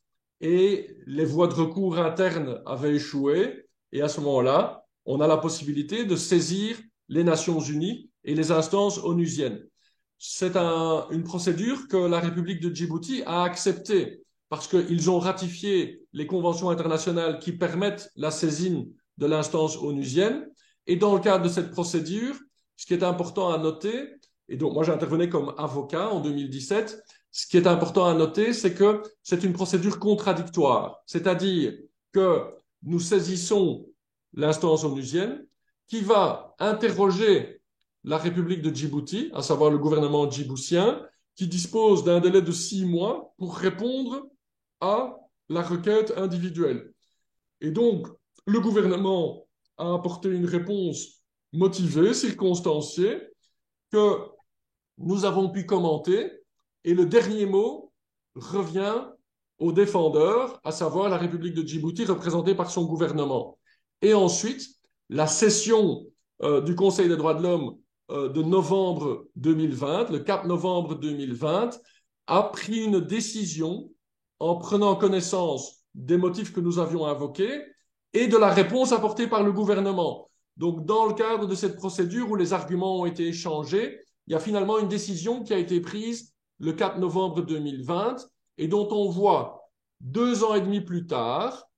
et les voies de recours internes avaient échoué. Et à ce moment-là, on a la possibilité de saisir les Nations Unies et les instances onusiennes. C'est une procédure que la République de Djibouti a acceptée parce qu'ils ont ratifié les conventions internationales qui permettent la saisine de l'instance onusienne. Et dans le cadre de cette procédure, ce qui est important à noter, et donc moi j'intervenais comme avocat en 2017, ce qui est important à noter, c'est que c'est une procédure contradictoire, c'est-à-dire que nous saisissons l'instance onusienne qui va interroger la République de Djibouti, à savoir le gouvernement djiboutien, qui dispose d'un délai de 6 mois pour répondre à la requête individuelle. Et donc, le gouvernement a apporté une réponse motivée, circonstanciée, que nous avons pu commenter, et le dernier mot revient au défendeur, à savoir la République de Djibouti représentée par son gouvernement. Et ensuite, la session du Conseil des droits de l'homme de novembre 2020, le 4 novembre 2020, a pris une décision en prenant connaissance des motifs que nous avions invoqués et de la réponse apportée par le gouvernement. Donc, dans le cadre de cette procédure où les arguments ont été échangés, il y a finalement une décision qui a été prise le 4 novembre 2020 et dont on voit 2 ans et demi plus tard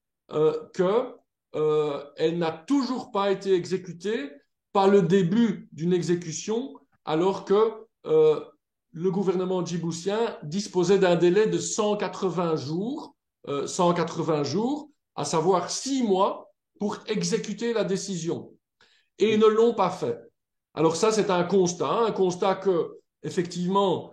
qu'elle n'a toujours pas été exécutée, pas le début d'une exécution, alors que le gouvernement djiboutien disposait d'un délai de 180 jours, à savoir 6 mois, pour exécuter la décision. Et ils ne l'ont pas fait. Alors ça, c'est un constat que, effectivement,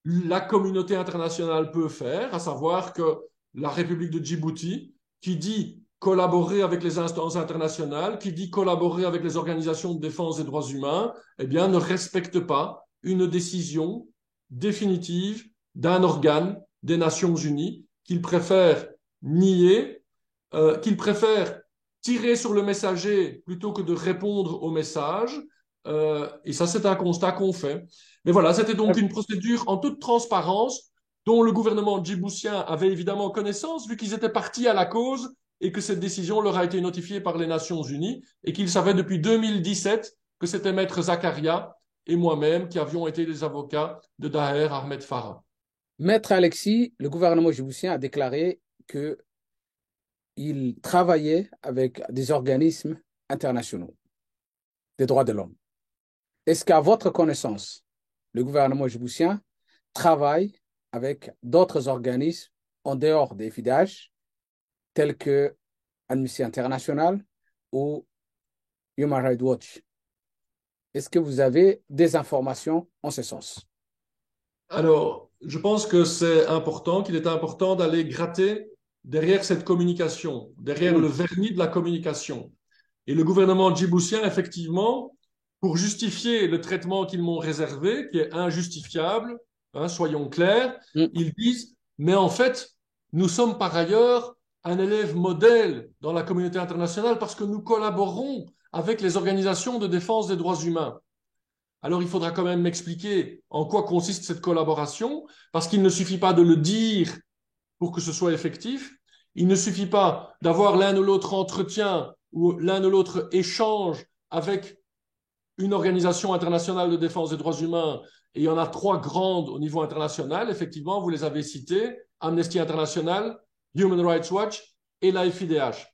la communauté internationale peut faire, à savoir que la République de Djibouti, qui dit collaborer avec les instances internationales, qui dit collaborer avec les organisations de défense des droits humains, eh bien, ne respecte pas une décision définitive d'un organe des Nations Unies qu'il préfère nier, qu'il préfère tirer sur le messager plutôt que de répondre au message. Et ça, c'est un constat qu'on fait. Mais voilà, c'était donc une procédure en toute transparence dont le gouvernement djiboutien avait évidemment connaissance vu qu'ils étaient partis à la cause et que cette décision leur a été notifiée par les Nations Unies et qu'ils savaient depuis 2017 que c'était Maître Zakaria et moi-même qui avions été les avocats de Daher Ahmed Farah. Maître Alexis, le gouvernement djiboutien a déclaré qu'il travaillait avec des organismes internationaux des droits de l'homme. Est-ce qu'à votre connaissance, le gouvernement djiboutien travaille avec d'autres organismes en dehors des FIDH, tels que Amnesty International ou Human Rights Watch? Est-ce que vous avez des informations en ce sens? Alors, je pense que c'est important, qu'il est important d'aller gratter derrière cette communication, derrière le vernis de la communication. Et le gouvernement djiboutien, effectivement, pour justifier le traitement qu'ils m'ont réservé, qui est injustifiable, hein, soyons clairs, ils disent, mais en fait, nous sommes par ailleurs un élève modèle dans la communauté internationale parce que nous collaborons avec les organisations de défense des droits humains. Alors il faudra quand même m'expliquer en quoi consiste cette collaboration, parce qu'il ne suffit pas de le dire pour que ce soit effectif. Il ne suffit pas d'avoir l'un ou l'autre entretien ou l'un ou l'autre échange avec une organisation internationale de défense des droits humains. Et il y en a 3 grandes au niveau international. Effectivement, vous les avez citées, Amnesty International, Human Rights Watch et la FIDH.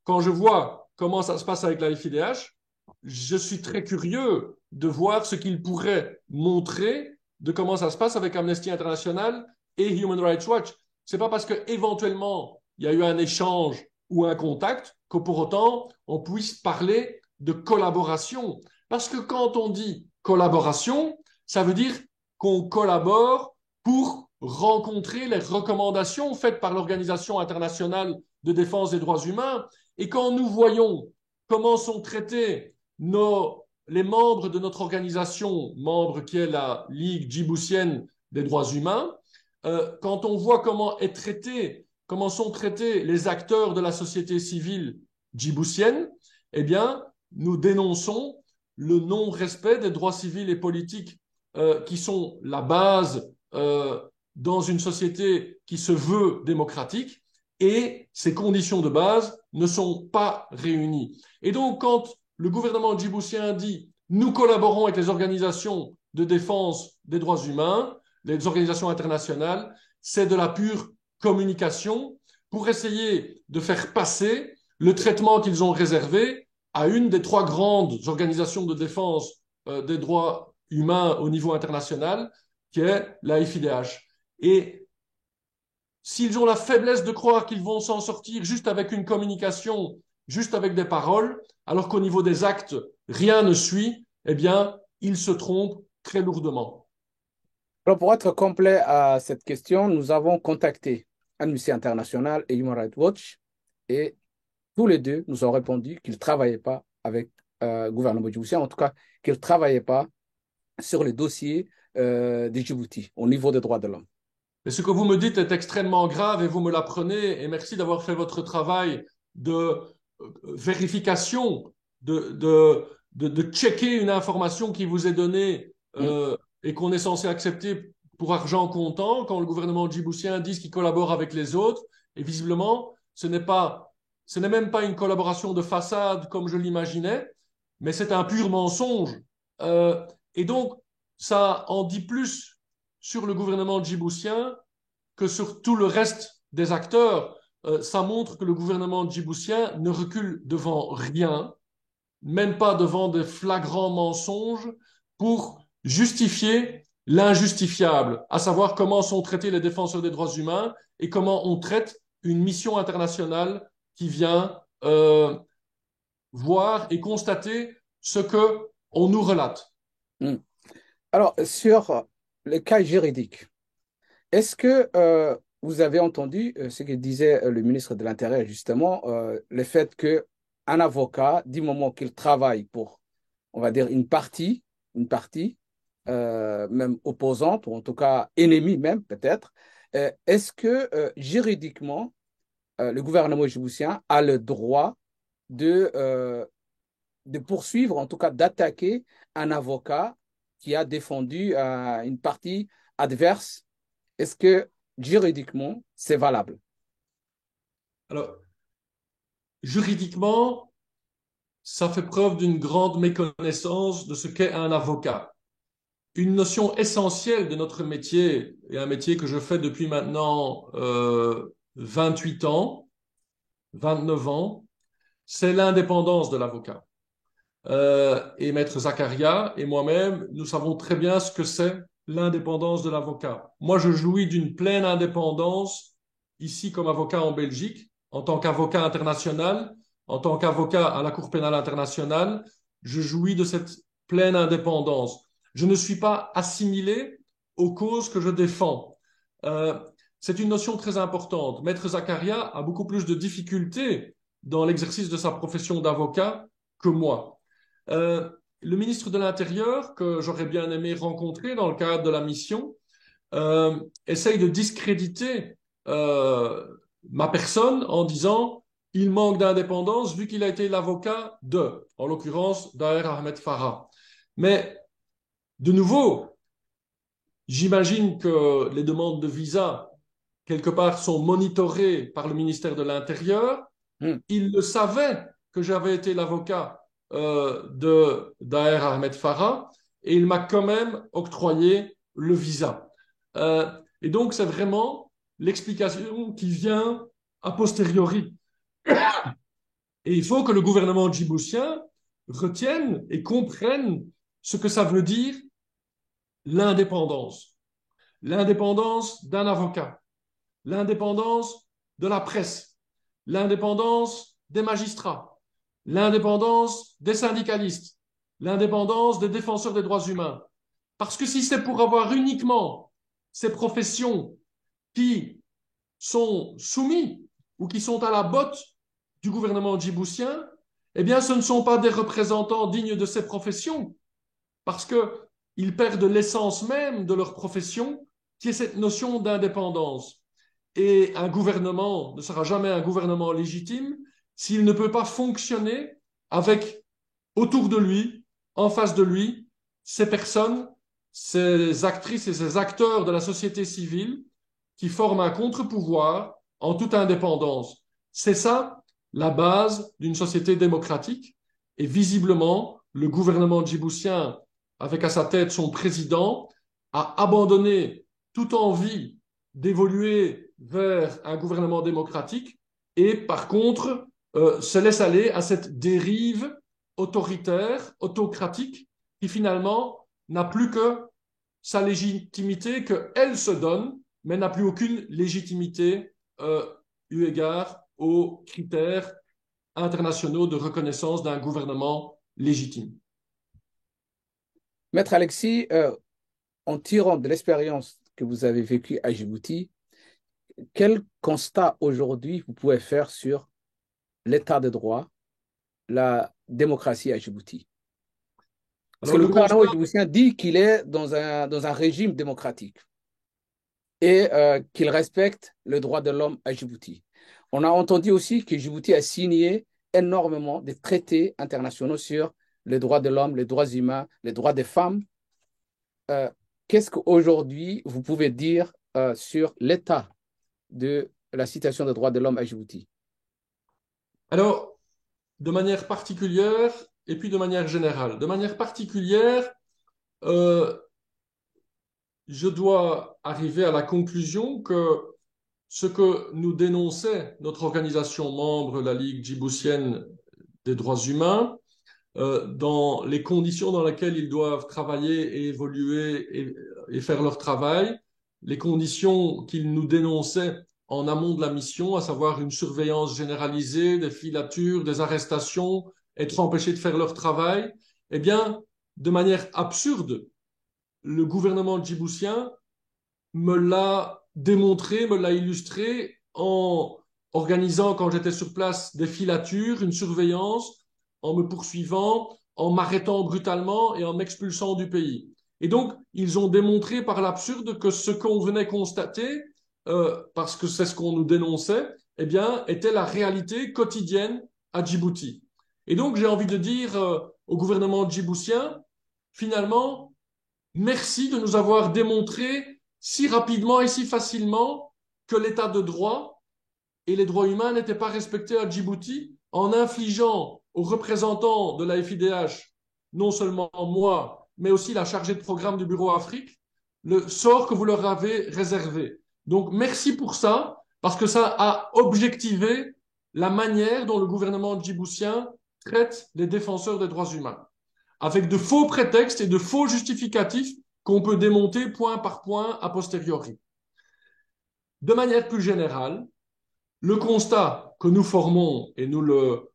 Quand je vois comment ça se passe avec la FIDH, je suis très curieux de voir ce qu'il pourrait montrer de comment ça se passe avec Amnesty International et Human Rights Watch. C'est pas parce qu'éventuellement il y a eu un échange ou un contact que pour autant on puisse parler de collaboration. Parce que quand on dit collaboration, ça veut dire qu'on collabore pour rencontrer les recommandations faites par l'Organisation internationale de défense des droits humains. Et quand nous voyons comment sont traités les membres de notre organisation, membre qui est la Ligue djiboutienne des droits humains, quand on voit comment sont traités les acteurs de la société civile djiboutienne, eh bien, nous dénonçons le non-respect des droits civils et politiques qui sont la base dans une société qui se veut démocratique, et ces conditions de base ne sont pas réunies. Et donc, quand le gouvernement djiboutien dit « nous collaborons avec les organisations de défense des droits humains », les organisations internationales, c'est de la pure communication pour essayer de faire passer le traitement qu'ils ont réservé à une des 3 grandes organisations de défense des droits humains au niveau international, qui est la FIDH. Et s'ils ont la faiblesse de croire qu'ils vont s'en sortir juste avec une communication, juste avec des paroles, alors qu'au niveau des actes, rien ne suit, eh bien, ils se trompent très lourdement. Alors, pour être complet à cette question, nous avons contacté Amnesty International et Human Rights Watch et tous les deux nous ont répondu qu'ils ne travaillaient pas avec le gouvernement djiboutien, en tout cas qu'ils ne travaillaient pas sur les dossiers de Djibouti au niveau des droits de l'homme. Mais ce que vous me dites est extrêmement grave et vous me l'apprenez, et merci d'avoir fait votre travail de vérification, de checker une information qui vous est donnée et qu'on est censé accepter pour argent comptant quand le gouvernement djiboutien dit qu'il collabore avec les autres. Et visiblement, ce n'est même pas une collaboration de façade comme je l'imaginais, mais c'est un pur mensonge. Et donc, ça en dit plus sur le gouvernement djiboutien que sur tout le reste des acteurs. Ça montre que le gouvernement djiboutien ne recule devant rien, même pas devant des flagrants mensonges, pour justifier l'injustifiable, à savoir comment sont traités les défenseurs des droits humains et comment on traite une mission internationale qui vient voir et constater ce que on nous relate. Hmm. Alors, sur le cas juridique, est-ce que vous avez entendu ce que disait le ministre de l'Intérieur, justement, le fait qu'un avocat, du moment qu'il travaille pour, on va dire, une partie même opposante, ou en tout cas ennemie même, peut-être, est-ce que juridiquement, le gouvernement djiboutien a le droit de, euh, de poursuivre, en tout cas d'attaquer un avocat qui a défendu une partie adverse? Est-ce que juridiquement, c'est valable? Alors, juridiquement, ça fait preuve d'une grande méconnaissance de ce qu'est un avocat. Une notion essentielle de notre métier, et un métier que je fais depuis maintenant 28 ans, 29 ans, c'est l'indépendance de l'avocat. Et Maître Zakaria et moi-même, nous savons très bien ce que c'est l'indépendance de l'avocat. Moi, je jouis d'une pleine indépendance ici comme avocat en Belgique, en tant qu'avocat international, en tant qu'avocat à la Cour pénale internationale, je jouis de cette pleine indépendance. Je ne suis pas assimilé aux causes que je défends. Euh, c'est une notion très importante. Maître Zakaria a beaucoup plus de difficultés dans l'exercice de sa profession d'avocat que moi. Euh, le ministre de l'Intérieur, que j'aurais bien aimé rencontrer dans le cadre de la mission, essaye de discréditer euh, ma personne en disant il manque d'indépendance vu qu'il a été l'avocat de, en l'occurrence, Daher Ahmed Farah. Mais de nouveau, j'imagine que les demandes de visa, quelque part, sont monitorées par le ministère de l'Intérieur. Hmm. Il le savait que j'avais été l'avocat de Daher Ahmed Farah et il m'a quand même octroyé le visa. Et donc, c'est vraiment l'explication qui vient a posteriori. Et il faut que le gouvernement djiboutien retienne et comprenne ce que ça veut dire l'indépendance. L'indépendance d'un avocat, l'indépendance de la presse, l'indépendance des magistrats, l'indépendance des syndicalistes, l'indépendance des défenseurs des droits humains. Parce que si c'est pour avoir uniquement ces professions qui sont soumis ou qui sont à la botte du gouvernement djiboutien, eh bien, ce ne sont pas des représentants dignes de ces professions, parce qu'ils perdent l'essence même de leur profession, qui est cette notion d'indépendance. Et un gouvernement ne sera jamais un gouvernement légitime s'il ne peut pas fonctionner avec autour de lui, en face de lui, ces personnes, ces actrices et ces acteurs de la société civile qui forment un contre-pouvoir en toute indépendance. C'est ça la base d'une société démocratique. Et visiblement, le gouvernement djiboutien, avec à sa tête son président, a abandonné toute envie d'évoluer vers un gouvernement démocratique et par contre se laisse aller à cette dérive autoritaire, autocratique, qui finalement n'a plus que sa légitimité qu'elle se donne, mais n'a plus aucune légitimité eu égard aux critères internationaux de reconnaissance d'un gouvernement légitime. Maître Alexis, en tirant de l'expérience que vous avez vécue à Djibouti, quel constat aujourd'hui vous pouvez faire sur l'état de droit, la démocratie à Djibouti? Parce que Alors le le gouvernement constat, djiboutien dit qu'il est dans un régime démocratique et qu'il respecte le droit de l'homme à Djibouti. On a entendu aussi que Djibouti a signé énormément de traités internationaux sur les droits de l'homme, les droits humains, les droits des femmes. qu'est-ce qu'aujourd'hui vous pouvez dire sur l'état de la situation des droits de l'homme à Djibouti? Alors, de manière particulière et puis de manière générale. De manière particulière, euh, je dois arriver à la conclusion que ce que nous dénonçait notre organisation membre, la Ligue djiboutienne des droits humains, dans les conditions dans lesquelles ils doivent travailler et évoluer et faire leur travail, les conditions qu'ils nous dénonçaient en amont de la mission, à savoir une surveillance généralisée, des filatures, des arrestations, être empêchés de faire leur travail, eh bien, de manière absurde, le gouvernement djiboutien me l'a démontré, me l'a illustré en organisant, quand j'étais sur place, des filatures, une surveillance, en me poursuivant, en m'arrêtant brutalement et en m'expulsant du pays. Et donc, ils ont démontré par l'absurde que ce qu'on venait constater, parce que c'est ce qu'on nous dénonçait, eh bien, était la réalité quotidienne à Djibouti. Et donc, j'ai envie de dire au gouvernement djiboutien, finalement, merci de nous avoir démontré si rapidement et si facilement que l'état de droit et les droits humains n'étaient pas respectés à Djibouti en infligeant aux représentants de la FIDH, non seulement moi, mais aussi la chargée de programme du Bureau Afrique, le sort que vous leur avez réservé. Donc merci pour ça, parce que ça a objectivé la manière dont le gouvernement djiboutien traite les défenseurs des droits humains, avec de faux prétextes et de faux justificatifs qu'on peut démonter point par point a posteriori. De manière plus générale, le constat que nous formons, et nous le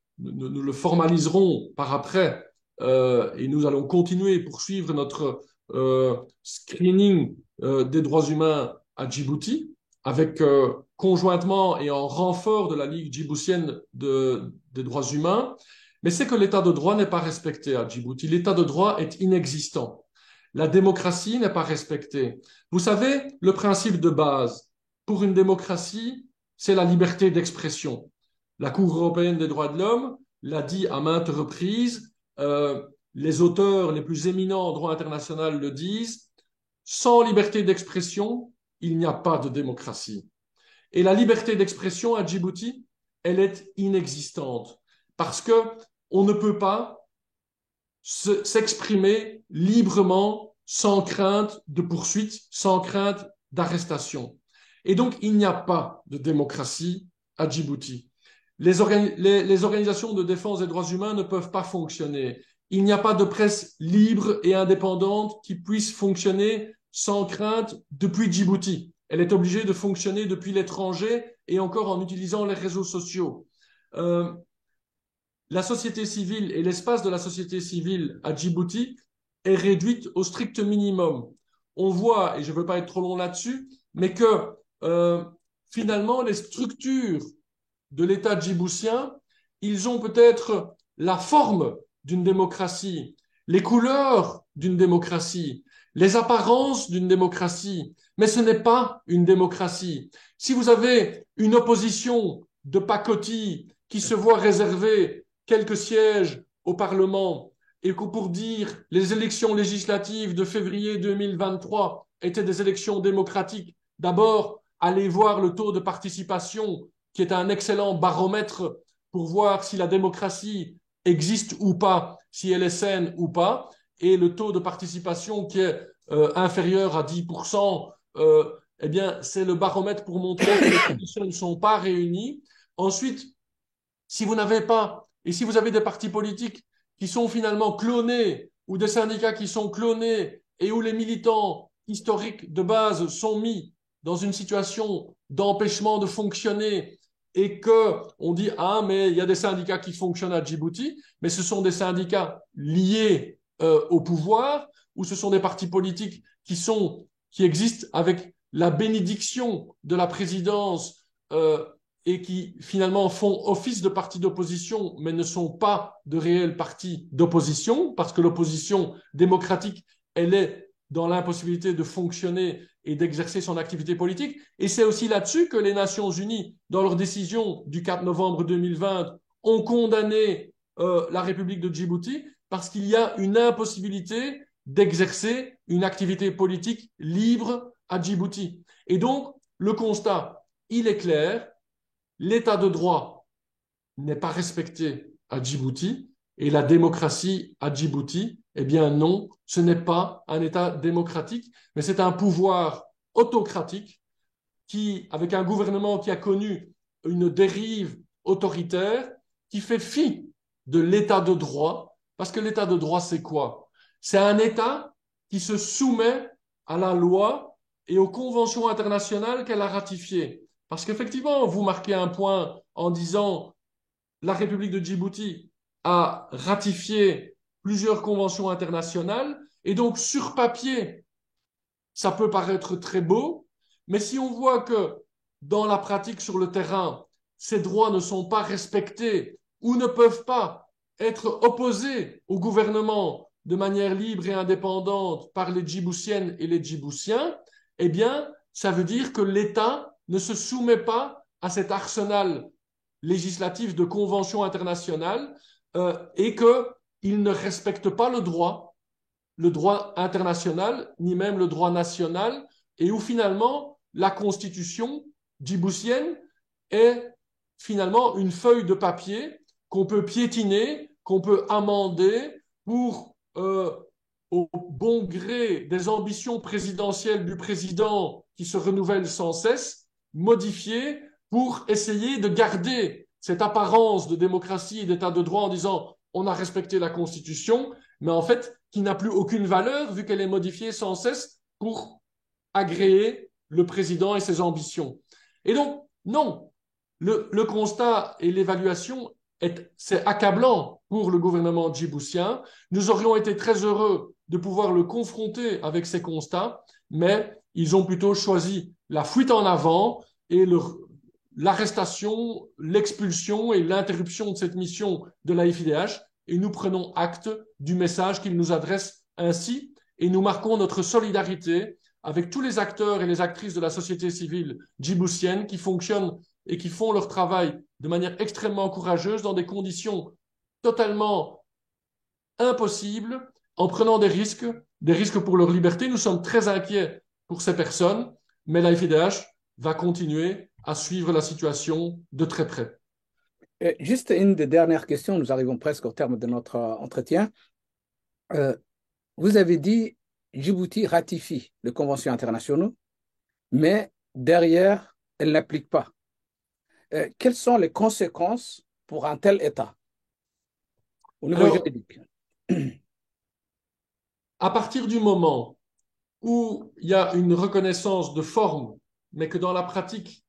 formaliserons par après, et nous allons continuer et poursuivre notre screening des droits humains à Djibouti, avec conjointement et en renfort de la Ligue djiboutienne des droits humains, mais c'est que l'état de droit n'est pas respecté à Djibouti. L'état de droit est inexistant. La démocratie n'est pas respectée. Vous savez, le principe de base pour une démocratie, c'est la liberté d'expression. La Cour européenne des droits de l'homme l'a dit à maintes reprises, les auteurs les plus éminents en droit international le disent, sans liberté d'expression, il n'y a pas de démocratie. Et la liberté d'expression à Djibouti, elle est inexistante parce que on ne peut pas s'exprimer librement sans crainte de poursuite, sans crainte d'arrestation. Et donc, il n'y a pas de démocratie à Djibouti. Les organisations de défense des droits humains ne peuvent pas fonctionner. Il n'y a pas de presse libre et indépendante qui puisse fonctionner sans crainte depuis Djibouti. Elle est obligée de fonctionner depuis l'étranger et encore en utilisant les réseaux sociaux. La société civile et l'espace de la société civile à Djibouti est réduite au strict minimum. On voit, et je ne veux pas être trop long là-dessus, mais que finalement, les structures de l'État djiboutien, ils ont peut-être la forme d'une démocratie, les couleurs d'une démocratie, les apparences d'une démocratie, mais ce n'est pas une démocratie. Si vous avez une opposition de pacotille qui se voit réserver quelques sièges au Parlement et que pour dire les élections législatives de février 2023 étaient des élections démocratiques, d'abord, allez voir le taux de participation qui est un excellent baromètre pour voir si la démocratie existe ou pas, si elle est saine ou pas, et le taux de participation qui est inférieur à 10%, eh bien, c'est le baromètre pour montrer que les conditions ne sont pas réunies. Ensuite, si vous n'avez pas, et si vous avez des partis politiques qui sont finalement clonés, ou des syndicats qui sont clonés, et où les militants historiques de base sont mis dans une situation d'empêchement de fonctionner, et que on dit ah mais il y a des syndicats qui fonctionnent à Djibouti, mais ce sont des syndicats liés au pouvoir, ou ce sont des partis politiques qui existent avec la bénédiction de la présidence et qui finalement font office de partis d'opposition, mais ne sont pas de réels partis d'opposition, parce que l'opposition démocratique, elle est dans l'impossibilité de fonctionner et d'exercer son activité politique. Et c'est aussi là-dessus que les Nations Unies, dans leur décision du 4 novembre 2020, ont condamné la République de Djibouti, parce qu'il y a une impossibilité d'exercer une activité politique libre à Djibouti. Et donc, le constat, il est clair, l'état de droit n'est pas respecté à Djibouti et la démocratie à Djibouti, eh bien non, ce n'est pas un État démocratique, mais c'est un pouvoir autocratique qui, avec un gouvernement qui a connu une dérive autoritaire, qui fait fi de l'état de droit, parce que l'état de droit, c'est quoi? C'est un État qui se soumet à la loi et aux conventions internationales qu'elle a ratifiées. Parce qu'effectivement, vous marquez un point en disant la République de Djibouti a ratifié plusieurs conventions internationales et donc sur papier, ça peut paraître très beau, mais si on voit que dans la pratique sur le terrain, ces droits ne sont pas respectés ou ne peuvent pas être opposés au gouvernement de manière libre et indépendante par les Djiboutiennes et les Djiboutiens, eh bien, ça veut dire que l'État ne se soumet pas à cet arsenal législatif de conventions internationales et qu'il ne respecte pas le droit international, ni même le droit national, et où finalement la constitution djiboutienne est finalement une feuille de papier qu'on peut piétiner, qu'on peut amender pour, au bon gré des ambitions présidentielles du président qui se renouvellent sans cesse, modifier pour essayer de garder cette apparence de démocratie et d'état de droit en disant on a respecté la Constitution, mais en fait qui n'a plus aucune valeur vu qu'elle est modifiée sans cesse pour agréer le président et ses ambitions. Et donc, non, le constat et l'évaluation, c'est accablant pour le gouvernement djiboutien. Nous aurions été très heureux de pouvoir le confronter avec ces constats, mais ils ont plutôt choisi la fuite en avant et l'arrestation, l'expulsion et l'interruption de cette mission de la FIDH. Et nous prenons acte du message qu'ils nous adressent ainsi et nous marquons notre solidarité avec tous les acteurs et les actrices de la société civile djiboutienne qui fonctionnent et qui font leur travail de manière extrêmement courageuse dans des conditions totalement impossibles, en prenant des risques pour leur liberté. Nous sommes très inquiets pour ces personnes, mais la FIDH va continuer à suivre la situation de très près. Juste une des dernières questions, nous arrivons presque au terme de notre entretien. Vous avez dit Djibouti ratifie les conventions internationales, mais derrière, elle n'applique pas. Quelles sont les conséquences pour un tel État au niveau juridique? À partir du moment où il y a une reconnaissance de forme, mais que dans la pratique,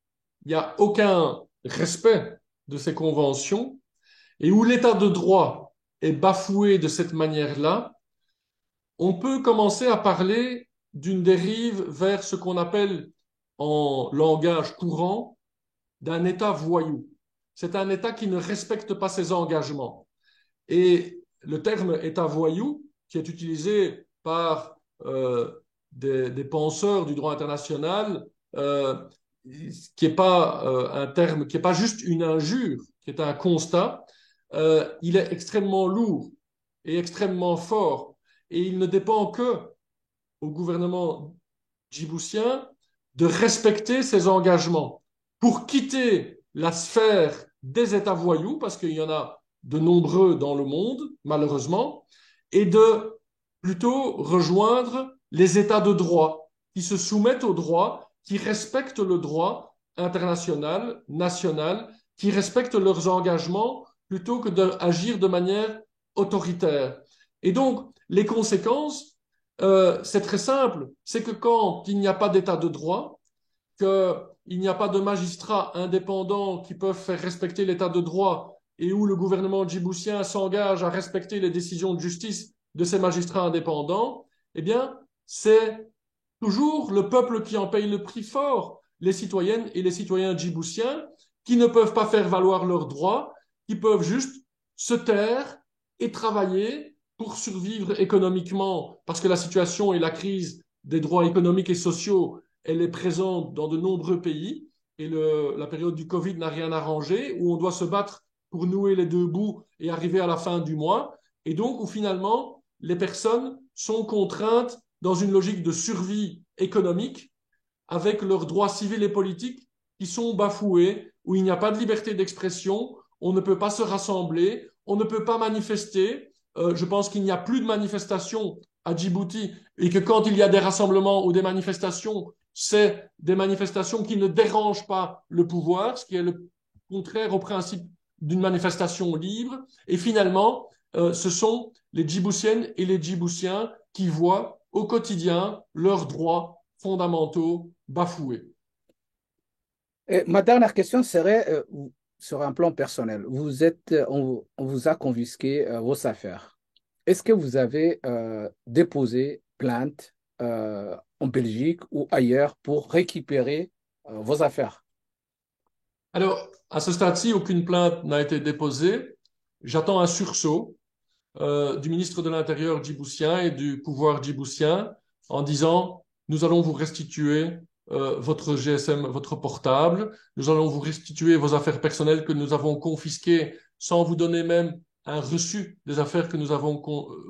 il n'y a aucun respect de ces conventions, et où l'état de droit est bafoué de cette manière-là, on peut commencer à parler d'une dérive vers ce qu'on appelle en langage courant d'un État voyou. C'est un État qui ne respecte pas ses engagements. Et le terme État voyou, qui est utilisé par des penseurs du droit international, qui n'est pas un terme, qui n'est pas juste une injure, qui est un constat, il est extrêmement lourd et extrêmement fort. Et il ne dépend que au gouvernement djiboutien de respecter ses engagements pour quitter la sphère des États voyous, parce qu'il y en a de nombreux dans le monde, malheureusement, et de plutôt rejoindre les États de droit, qui se soumettent au droit, qui respectent le droit international, national, qui respectent leurs engagements plutôt que d'agir de manière autoritaire. Et donc, les conséquences, c'est très simple, c'est que quand il n'y a pas d'état de droit, qu'il n'y a pas de magistrats indépendants qui peuvent faire respecter l'état de droit et où le gouvernement djiboutien s'engage à respecter les décisions de justice de ces magistrats indépendants, eh bien, c'est toujours le peuple qui en paye le prix fort, les citoyennes et les citoyens djiboutiens qui ne peuvent pas faire valoir leurs droits, qui peuvent juste se taire et travailler pour survivre économiquement, parce que la situation et la crise des droits économiques et sociaux, elle est présente dans de nombreux pays, et la période du Covid n'a rien arrangé, où on doit se battre pour nouer les deux bouts et arriver à la fin du mois, et donc où finalement les personnes sont contraintes dans une logique de survie économique avec leurs droits civils et politiques qui sont bafoués, où il n'y a pas de liberté d'expression, on ne peut pas se rassembler, on ne peut pas manifester. Je pense qu'il n'y a plus de manifestations à Djibouti et que quand il y a des rassemblements ou des manifestations, c'est des manifestations qui ne dérangent pas le pouvoir, ce qui est le contraire au principe d'une manifestation libre. Et finalement, ce sont les Djiboutiennes et les Djiboutiens qui voient au quotidien leurs droits fondamentaux bafoués. Et ma dernière question serait sur un plan personnel. On vous a confisqué vos affaires. Est-ce que vous avez déposé plainte en Belgique ou ailleurs pour récupérer vos affaires? Alors, à ce stade-ci, aucune plainte n'a été déposée. J'attends un sursaut du ministre de l'Intérieur djiboutien et du pouvoir djiboutien en disant, nous allons vous restituer votre GSM, votre portable, nous allons vous restituer vos affaires personnelles que nous avons confisquées sans vous donner même un reçu des affaires que nous avons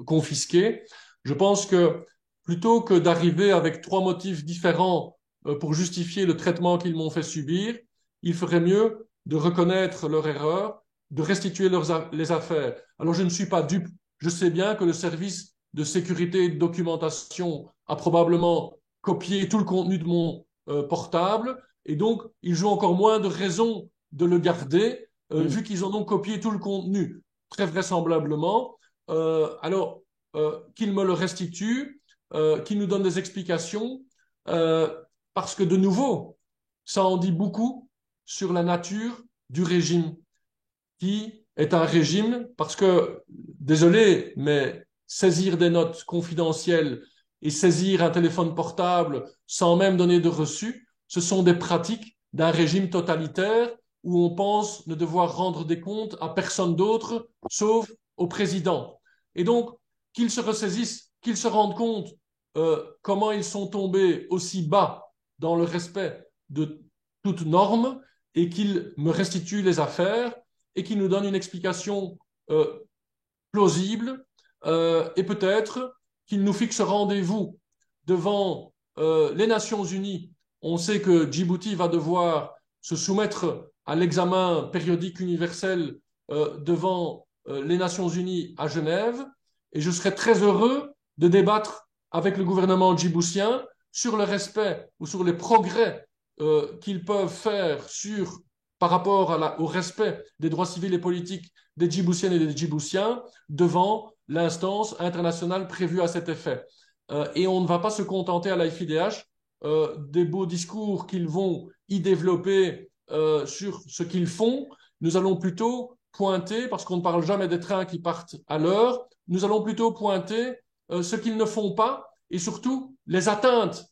confisquées. Je pense que plutôt que d'arriver avec trois motifs différents pour justifier le traitement qu'ils m'ont fait subir, il ferait mieux de reconnaître leur erreur, de restituer les affaires. Alors, je ne suis pas dupe. Je sais bien que le service de sécurité et de documentation a probablement copié tout le contenu de mon portable et donc ils ont encore moins de raisons de le garder vu qu'ils en ont copié tout le contenu. Très vraisemblablement. Alors, qu'ils me le restituent, qu'ils nous donnent des explications parce que de nouveau, ça en dit beaucoup sur la nature du régime qui est un régime parce que, désolé, mais saisir des notes confidentielles et saisir un téléphone portable sans même donner de reçu, ce sont des pratiques d'un régime totalitaire où on pense ne devoir rendre des comptes à personne d'autre sauf au président. Et donc, qu'ils se ressaisissent, qu'ils se rendent compte comment ils sont tombés aussi bas dans le respect de toute norme et qu'ils me restituent les affaires et qu'ils nous donnent une explication plausible et peut-être qu'ils nous fixent rendez-vous devant les Nations Unies. On sait que Djibouti va devoir se soumettre à l'examen périodique universel devant les Nations Unies à Genève et je serais très heureux de débattre avec le gouvernement djiboutien sur le respect ou sur les progrès qu'ils peuvent faire par rapport au respect des droits civils et politiques des Djiboutiennes et des Djiboutiens devant l'instance internationale prévue à cet effet. Et on ne va pas se contenter à l'AFIDH des beaux discours qu'ils vont y développer sur ce qu'ils font. Nous allons plutôt pointer, parce qu'on ne parle jamais des trains qui partent à l'heure, nous allons plutôt pointer ce qu'ils ne font pas et surtout les atteintes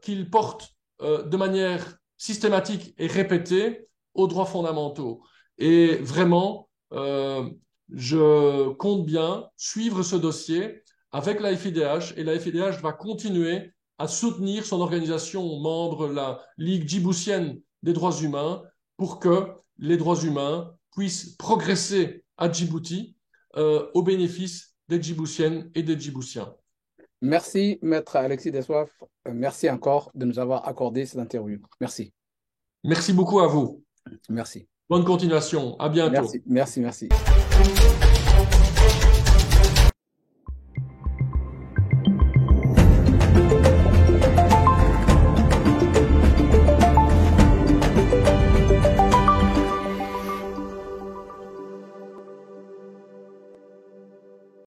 qu'ils portent de manière systématique et répétée aux droits fondamentaux. Et vraiment, je compte bien suivre ce dossier avec la FIDH et la FIDH va continuer à soutenir son organisation membre, la Ligue djiboutienne des droits humains, pour que les droits humains puissent progresser à Djibouti au bénéfice des Djiboutiennes et des Djiboutiens. Merci, Maître Alexis Dessoif. Merci encore de nous avoir accordé cette interview. Merci. Merci beaucoup à vous. Merci. Bonne continuation. À bientôt. Merci.